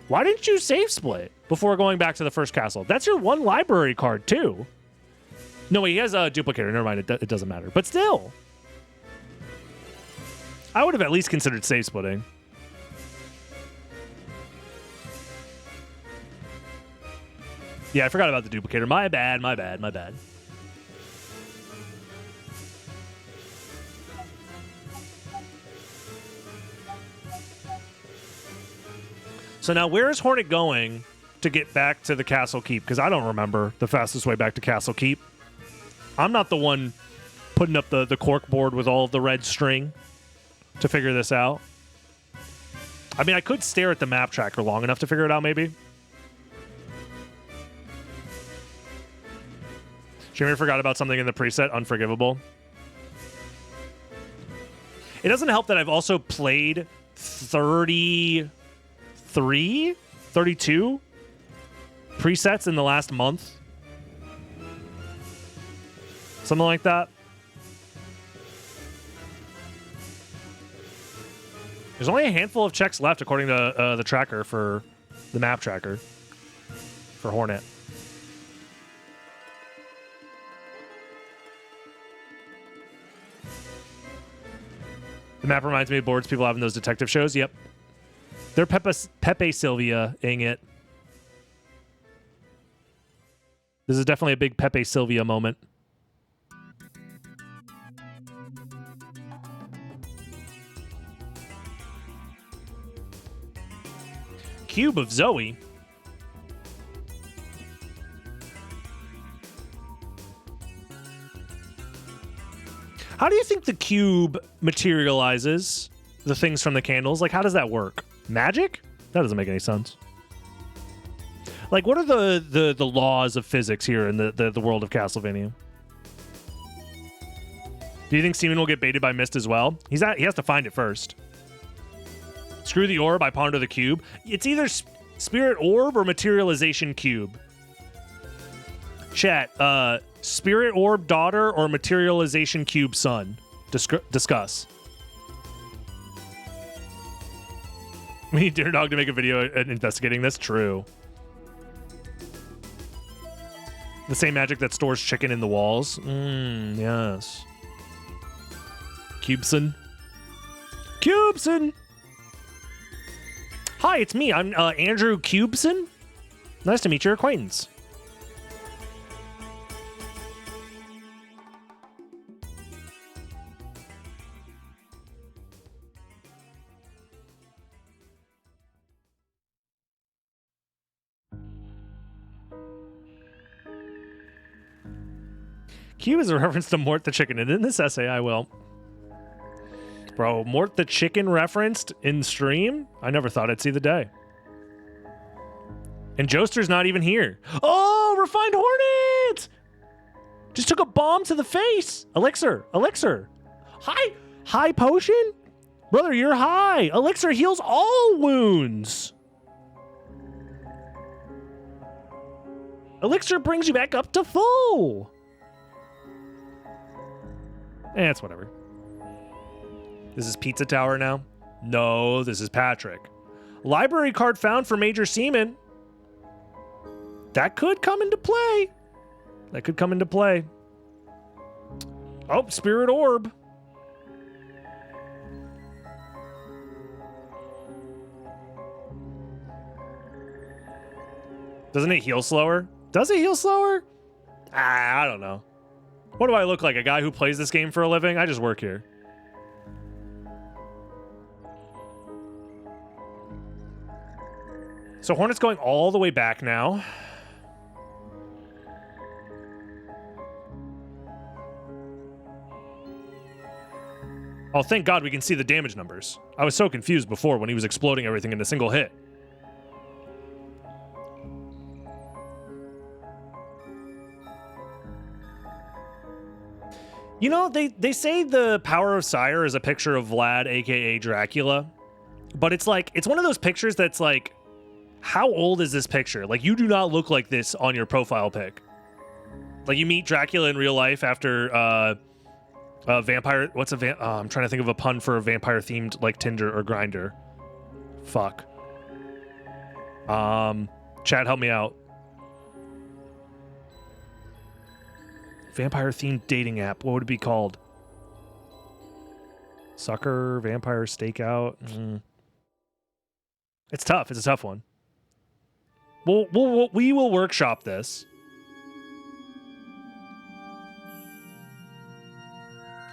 why didn't you save split before going back to the first castle? That's your one library card, too. No, wait, he has a duplicator. Never mind, it doesn't matter. But still. I would have at least considered save splitting. Yeah, I forgot about the duplicator. My bad, my bad, my bad. So now where is Hornet going to get back to the Castle Keep? Because I don't remember the fastest way back to Castle Keep. I'm not the one putting up the cork board with all of the red string to figure this out. I mean, I could stare at the map tracker long enough to figure it out, maybe. Jimmy forgot about something in the preset, Unforgivable. It doesn't help that I've also played 32 presets in the last month. Something like that. There's only a handful of checks left, according to the tracker for the map tracker for Hornet. The map reminds me of boards people have in those detective shows. Yep. They're Pepe Sylvia-ing it. This is definitely a big Pepe Sylvia moment. Cube of Zoe. How do you think the cube materializes the things from the candles? Like, how does that work? Magic? That doesn't make any sense. Like, what are the laws of physics here in the world of Castlevania? Do you think Seaman will get baited by Mist as well? He has to find it first. Screw the orb, I ponder the cube. It's either Spirit Orb or Materialization Cube. Chat, Spirit Orb daughter or Materialization Cube son? Discuss. We need Dinner Dog to make a video investigating this. True. The same magic that stores chicken in the walls. Yes. Cubeson. Cubeson! Hi, it's me. I'm Andrew Cubeson. Nice to meet your acquaintance. Q is a reference to Mort the Chicken, and in this essay I will. Bro, Mort the Chicken referenced in stream? I never thought I'd see the day. And Joester's not even here. Oh, Refined Hornet! Just took a bomb to the face. Elixir. High potion? Brother, you're high. Elixir heals all wounds. Elixir brings you back up to full. It's whatever. This is Pizza Tower now? No, this is Patrick. Library card found for Major Seaman. That could come into play. Oh, Spirit Orb. Doesn't it heal slower? Does it heal slower? I don't know. What do I look like? A guy who plays this game for a living? I just work here. So Hornet's going all the way back now. Oh, thank God we can see the damage numbers. I was so confused before when he was exploding everything in a single hit. You know, they say the Power of Sire is a picture of Vlad, aka Dracula, but it's like, it's one of those pictures that's like, how old is this picture? Like, you do not look like this on your profile pic. Like, you meet Dracula in real life after Vampire. What's a I'm trying to think of a pun for a vampire themed like Tinder or Grinder. Fuck. Chat, help me out. Vampire themed dating app. What would it be called? Sucker, vampire, stakeout. It's tough. It's a tough one. We will workshop this.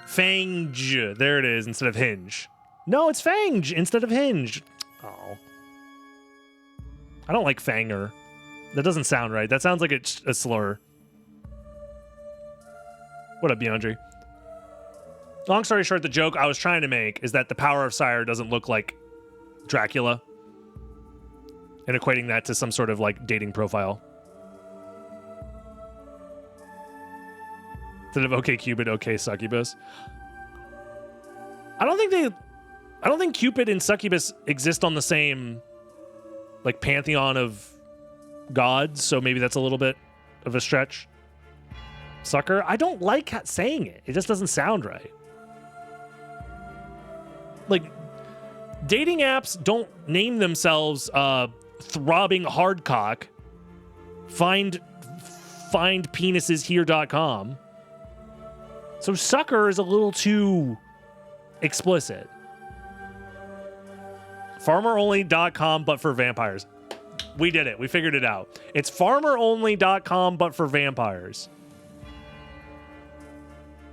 Fange. There it is instead of hinge. No, it's Fange instead of hinge. Oh. I don't like fanger. That doesn't sound right. That sounds like a slur. What up, Beyondry? Long story short, the joke I was trying to make is that the power of Sire doesn't look like Dracula. And equating that to some sort of like dating profile. Instead of OK Cupid, OK Succubus. I don't think Cupid and Succubus exist on the same like pantheon of gods, so maybe that's a little bit of a stretch. Sucker, I don't like saying it. It just doesn't sound right. Like, dating apps don't name themselves throbbing hardcock. Find penises here.com. So sucker is a little too explicit. Farmeronly.com, but for vampires. We did it. We figured it out. It's farmeronly.com, but for vampires.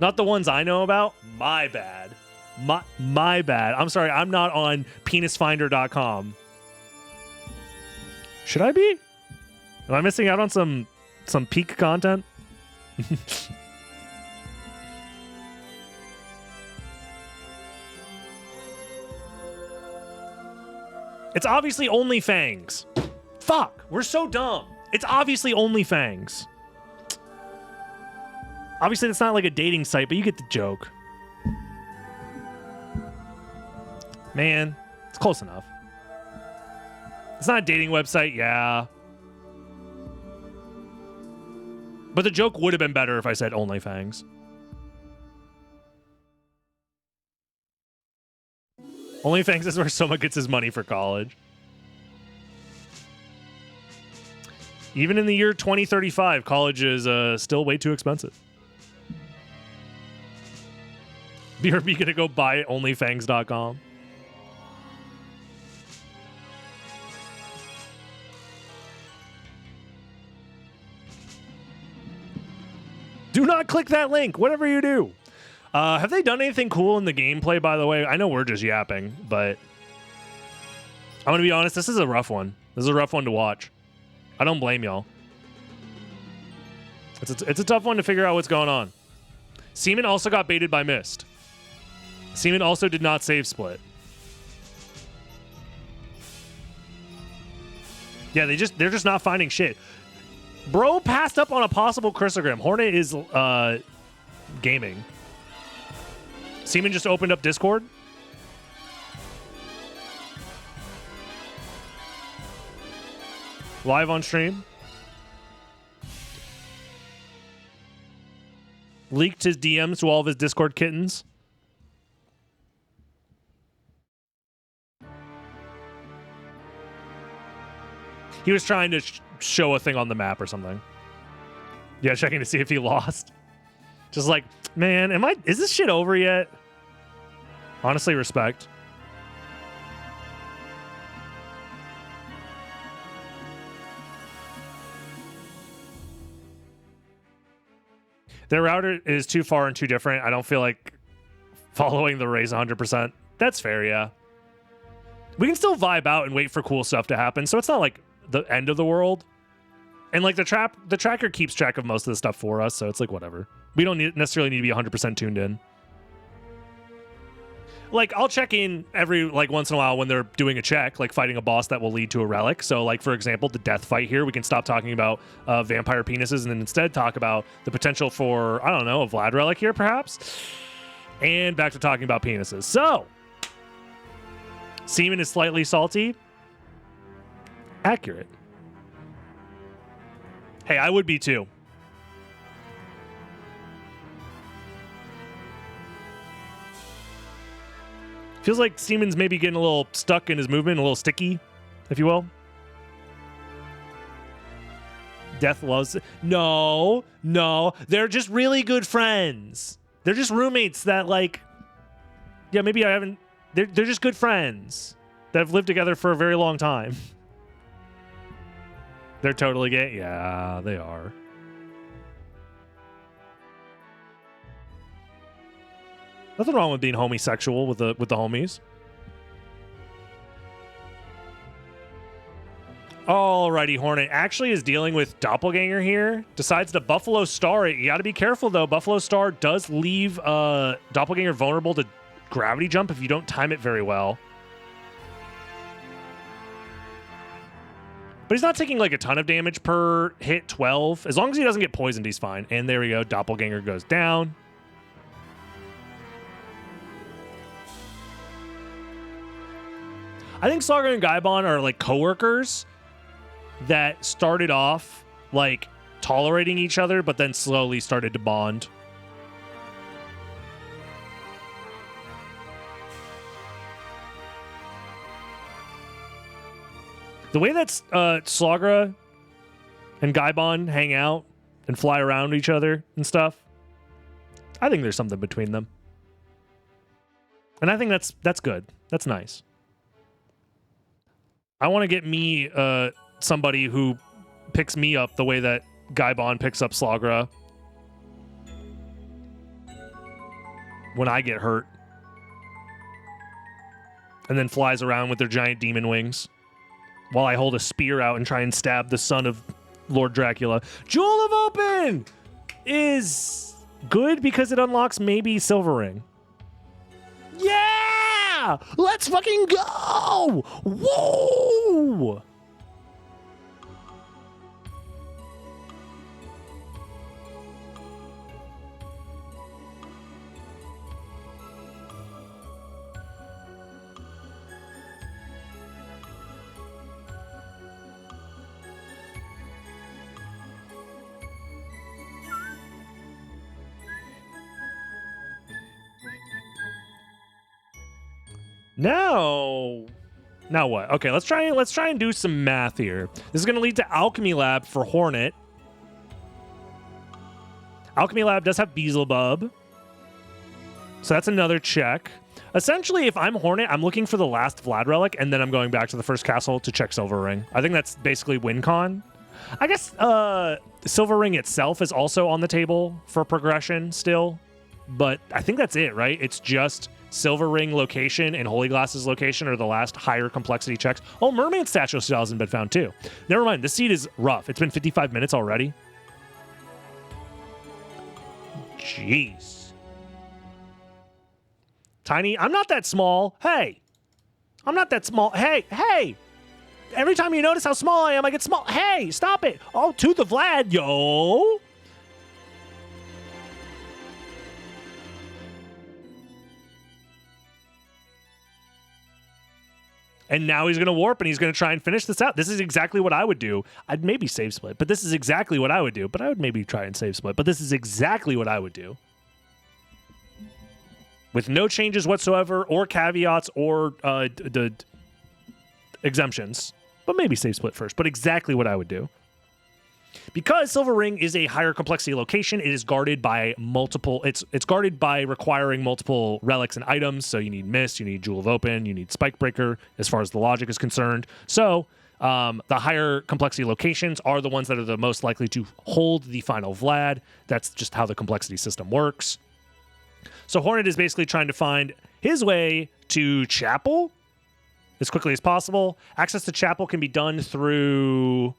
Not the ones I know about. My bad. My bad. I'm sorry. I'm not on penisfinder.com. Should I be? Am I missing out on some peak content? It's obviously OnlyFangs. Fuck, we're so dumb. It's obviously OnlyFangs. Obviously, it's not like a dating site, but you get the joke. Man, it's close enough. It's not a dating website, yeah. But the joke would have been better if I said OnlyFangs. OnlyFangs is where someone gets his money for college. Even in the year 2035, college is still way too expensive. BRB gonna go buy OnlyFangs.com. Do not click that link, whatever you do. Have they done anything cool in the gameplay, by the way? I know we're just yapping, but I'm going to be honest, this is a rough one. This is a rough one to watch. I don't blame y'all. It's a tough one to figure out what's going on. Seaman also got baited by Mist. Seaman also did not save split. Yeah, they're just not finding shit. Bro passed up on a possible Chrysogram. Hornet is gaming. Seaman just opened up Discord. Live on stream. Leaked his DMs to all of his Discord kittens. He was trying to show a thing on the map or something. Yeah, checking to see if he lost. Just like, man, is this shit over yet? Honestly, respect. Their router is too far and too different. I don't feel like following the race 100%. That's fair, yeah. We can still vibe out and wait for cool stuff to happen, so it's not like the end of the world. And like the tracker keeps track of most of the stuff for us, so it's like whatever. We don't necessarily need to be 100% tuned in. Like, I'll check in every, like, once in a while when they're doing a check, like fighting a boss that will lead to a relic. So, like, for example, the death fight here, we can stop talking about vampire penises and then instead talk about the potential for, I don't know, a Vlad relic here, perhaps. And back to talking about penises. So, Seaman is slightly salty. Accurate. Hey, I would be too. Feels like Siemens maybe getting a little stuck in his movement, a little sticky, if you will. Death loves it. No. They're just really good friends. They're just roommates that, like, yeah, maybe I haven't. They're just good friends that have lived together for a very long time. They're totally gay. Yeah, they are. Nothing wrong with being homosexual with the homies. Alrighty, Hornet actually is dealing with Doppelganger here. Decides to Buffalo Star it. You got to be careful, though. Buffalo Star does leave Doppelganger vulnerable to gravity jump if you don't time it very well. But he's not taking like a ton of damage per hit, 12. As long as he doesn't get poisoned, he's fine. And there we go. Doppelganger goes down. I think Saga and Gaibon are like coworkers that started off like tolerating each other, but then slowly started to bond. The way that Slagra and Gaibon hang out and fly around each other and stuff, I think there's something between them. And I think that's good. That's nice. I want to get me somebody who picks me up the way that Gaibon picks up Slagra when I get hurt. And then flies around with their giant demon wings while I hold a spear out and try and stab the son of Lord Dracula. Jewel of Open is good because it unlocks maybe Silver Ring. Yeah! Let's fucking go! Whoa! Now what? Okay, let's try and do some math here. This is going to lead to Alchemy Lab for Hornet. Alchemy Lab does have Beelzebub, so that's another check. Essentially, if I'm Hornet, I'm looking for the last Vlad relic, and then I'm going back to the first castle to check Silver Ring. I think that's basically win con. I guess Silver Ring itself is also on the table for progression still, but I think that's it, right? It's just Silver Ring location and Holy Glass's location are the last higher complexity checks. Oh, Mermaid statue still hasn't been found too. Never mind. This seed is rough. It's been 55 minutes already. Jeez. Tiny, I'm not that small. Hey. I'm not that small. Hey. Every time you notice how small I am, I get small. Hey, stop it. Oh, Tooth of Vlad, yo. And now he's going to warp, and he's going to try and finish this out. This is exactly what I would do. I'd maybe save split, but this is exactly what I would do. But I would maybe try and save split, but this is exactly what I would do. With no changes whatsoever, or caveats, or the exemptions. But maybe save split first, but exactly what I would do. Because Silver Ring is a higher complexity location, it is guarded by multiple. It's guarded by requiring multiple relics and items. So you need Mist, you need Jewel of Open, you need Spike Breaker, as far as the logic is concerned. So the higher complexity locations are the ones that are the most likely to hold the final Vlad. That's just how the complexity system works. So Hornet is basically trying to find his way to Chapel as quickly as possible. Access to Chapel can be done through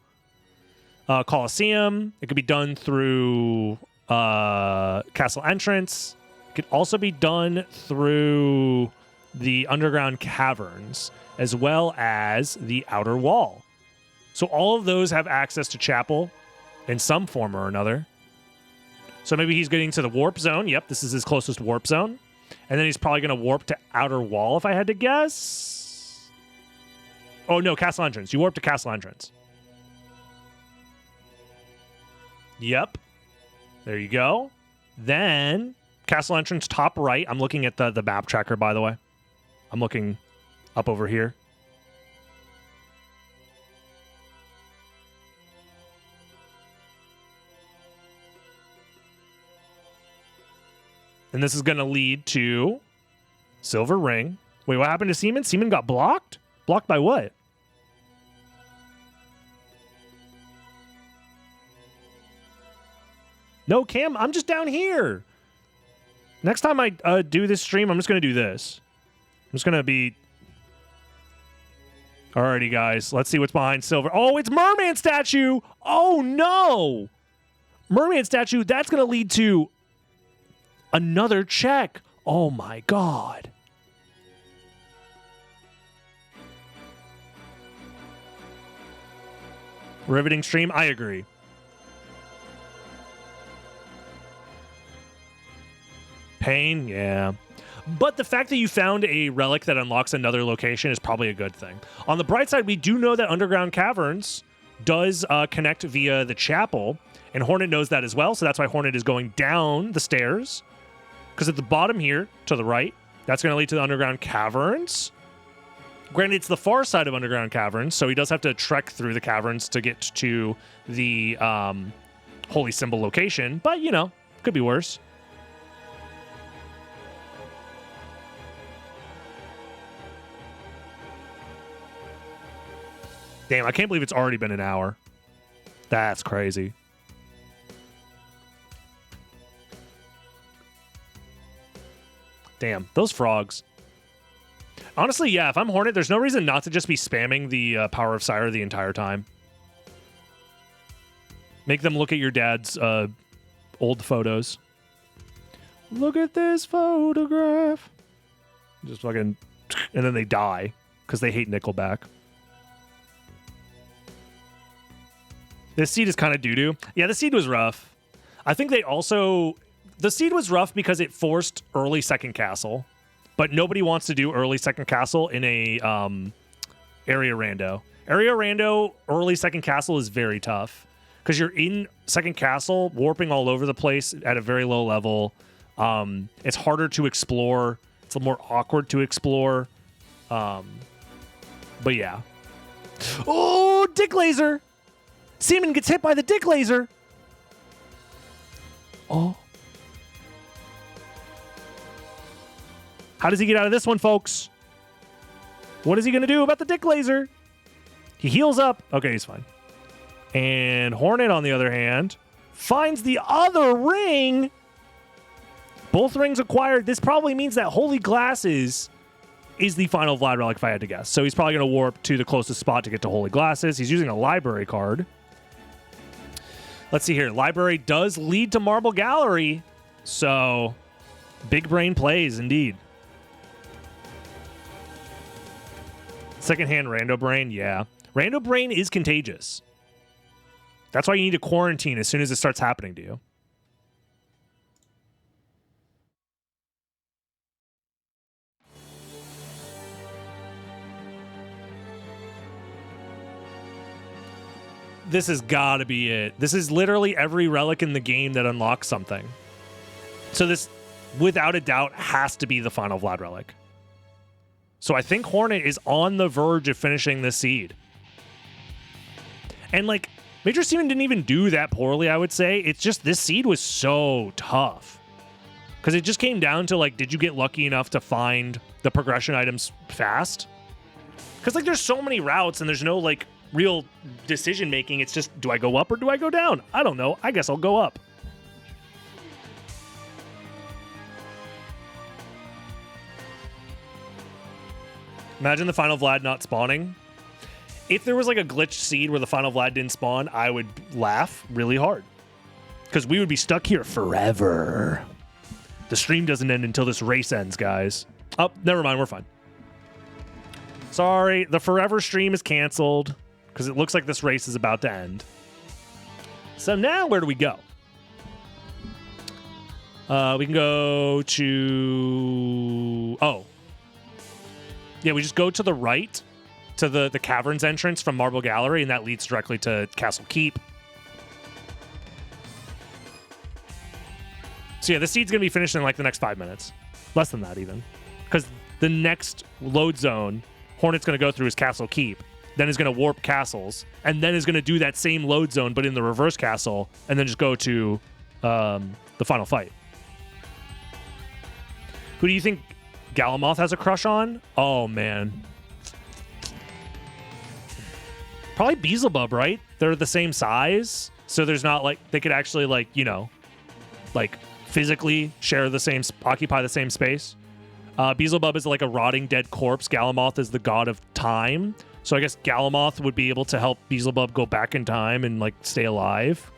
Coliseum. It could be done through Castle Entrance. It could also be done through the underground caverns, as well as the outer wall. So all of those have access to Chapel in some form or another. So maybe he's getting to the warp zone. Yep, this is his closest warp zone. And then he's probably going to warp to outer wall, if I had to guess. Oh, no, Castle Entrance. You warp to Castle Entrance. Yep. There you go. Then Castle Entrance top right. I'm looking at the map tracker, by the way. I'm looking up over here. And this is going to lead to silver ring. Wait, what happened to Seaman? Seaman got blocked? Blocked by what? No, Cam, I'm just down here. Next time I do this stream, I'm just going to do this. I'm just going to be... Alrighty, guys. Let's see what's behind silver. Oh, it's Merman Statue! Oh, no! Merman Statue, that's going to lead to another check. Oh, my God. Riveting stream? I agree. Pain? Yeah. But the fact that you found a relic that unlocks another location is probably a good thing. On the bright side, we do know that Underground Caverns does connect via the chapel, and Hornet knows that as well, so that's why Hornet is going down the stairs. Because at the bottom here, to the right, that's going to lead to the Underground Caverns. Granted, it's the far side of Underground Caverns, so he does have to trek through the caverns to get to the Holy Symbol location, but, you know, could be worse. Damn, I can't believe it's already been an hour. That's crazy. Damn, those frogs. Honestly, yeah, if I'm Hornet, there's no reason not to just be spamming the Power of Sire the entire time. Make them look at your dad's old photos. Look at this photograph. Just fucking... And then they die because they hate Nickelback. This seed is kind of doo-doo. Yeah, the seed was rough. I think they also... The seed was rough because it forced early second castle, but nobody wants to do early second castle in a area rando. Area rando, early second castle is very tough because you're in second castle, warping all over the place at a very low level. It's harder to explore. It's a little more awkward to explore. But yeah. Oh, dick laser! Seaman gets hit by the dick laser. Oh. How does he get out of this one, folks? What is he going to do about the dick laser? He heals up. Okay, he's fine. And Hornet, on the other hand, finds the other ring. Both rings acquired. This probably means that Holy Glasses is the final Vlad relic, if I had to guess. So he's probably going to warp to the closest spot to get to Holy Glasses. He's using a library card. Let's see here. Library does lead to Marble Gallery. So, big brain plays, indeed. Secondhand Rando Brain, yeah. Rando Brain is contagious. That's why you need to quarantine as soon as it starts happening to you. This has got to be it. This is literally every relic in the game that unlocks something. So this, without a doubt, has to be the final Vlad relic. So I think Hornet is on the verge of finishing this seed. And, like, Major Seaman didn't even do that poorly, I would say. It's just this seed was so tough. Because it just came down to, like, did you get lucky enough to find the progression items fast? Because, like, there's so many routes and there's no, like, real decision-making. It's just, do I go up or do I go down? I don't know. I guess I'll go up. Imagine the final Vlad not spawning. If there was like a glitched seed where the final Vlad didn't spawn, I would laugh really hard. Because we would be stuck here forever. The stream doesn't end until this race ends, guys. Oh, never mind. We're fine. Sorry. The forever stream is canceled because it looks like this race is about to end. So now where do we go? We can go to... Oh. Yeah, we just go to the right to the caverns entrance from Marble Gallery, and that leads directly to Castle Keep. So yeah, the seed's going to be finished in like the next 5 minutes. Less than that even. Because the next load zone Hornet's going to go through is Castle Keep, then is going to warp castles, and then is going to do that same load zone but in the reverse castle, and then just go to the final fight. Who do you think Galamoth has a crush on? Oh, man. Probably Beelzebub, right? They're the same size, so there's not like they could actually like, you know, like physically share the same, occupy the same space. Beelzebub is like a rotting dead corpse. Galamoth is the god of time. So I guess Galamoth would be able to help Beelzebub go back in time and like stay alive.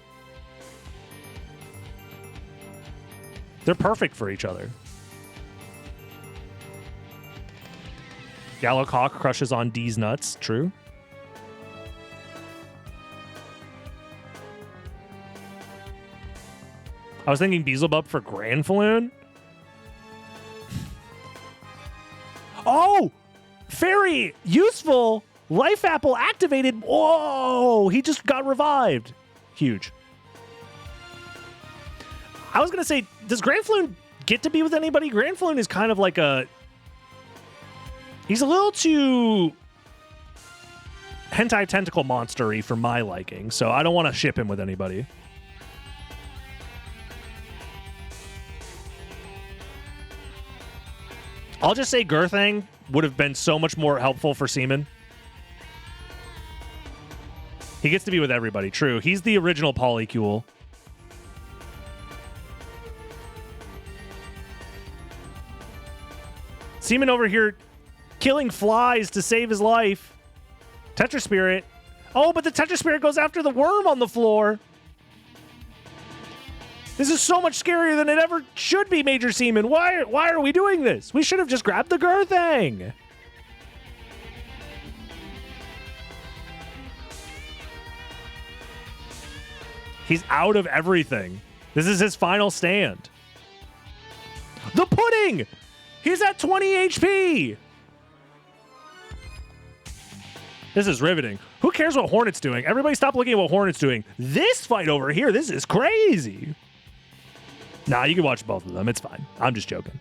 They're perfect for each other. Gallowcock crushes on D's nuts. True. I was thinking Beelzebub for Granfaloon. Oh! Fairy! Useful! Life Apple activated. Whoa! He just got revived. Huge. I was going to say, does Granfaloon get to be with anybody? Granfaloon is kind of like a... He's a little too hentai tentacle monster-y for my liking, so I don't want to ship him with anybody. I'll just say Girthang would have been so much more helpful for Seaman. He gets to be with everybody, true. He's the original Polycule. Seaman over here killing flies to save his life. Tetra Spirit. Oh, but the Tetra Spirit goes after the worm on the floor. This is so much scarier than it ever should be, Major Seaman. Why are we doing this? We should have just grabbed the Girthang. He's out of everything. This is his final stand. The pudding! He's at 20 HP! This is riveting. Who cares what Hornet's doing? Everybody stop looking at what Hornet's doing. This fight over here, this is crazy. Nah, you can watch both of them. It's fine. I'm just joking.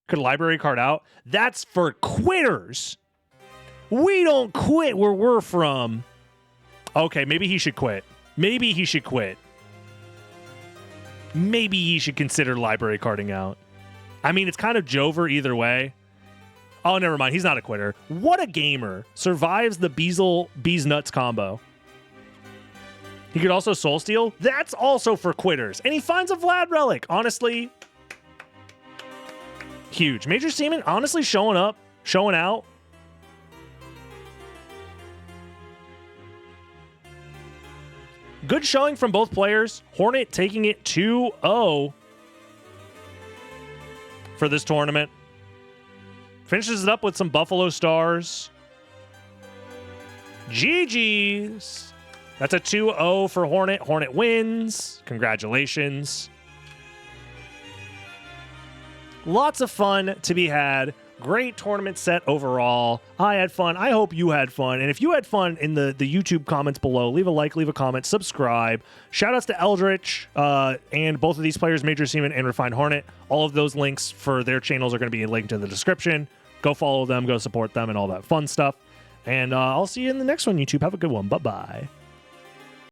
Could a library card out? That's for quitters. We don't quit where we're from. Okay, maybe he should quit. Maybe he should quit. Maybe he should consider library carding out. I mean, it's kind of Jover either way. Oh, never mind. He's not a quitter. What a gamer. Survives the Bees Nuts combo. He could also Soul Steal. That's also for quitters. And he finds a Vlad Relic. Honestly, huge. Major Seaman honestly showing up, showing out. Good showing from both players. Hornet taking it 2-0 for this tournament. Finishes it up with some Buffalo Stars. GG's. That's a 2-0 for Hornet. Hornet wins. Congratulations. Lots of fun to be had. Great tournament set overall. I had fun. I hope you had fun. And if you had fun in the YouTube comments below, leave a like, leave a comment, subscribe. Shoutouts to Eldritch and both of these players, Major Seaman and Refined Hornet. All of those links for their channels are going to be linked in the description. Go follow them, go support them, and all that fun stuff. And I'll see you in the next one, YouTube. Have a good one. Bye-bye.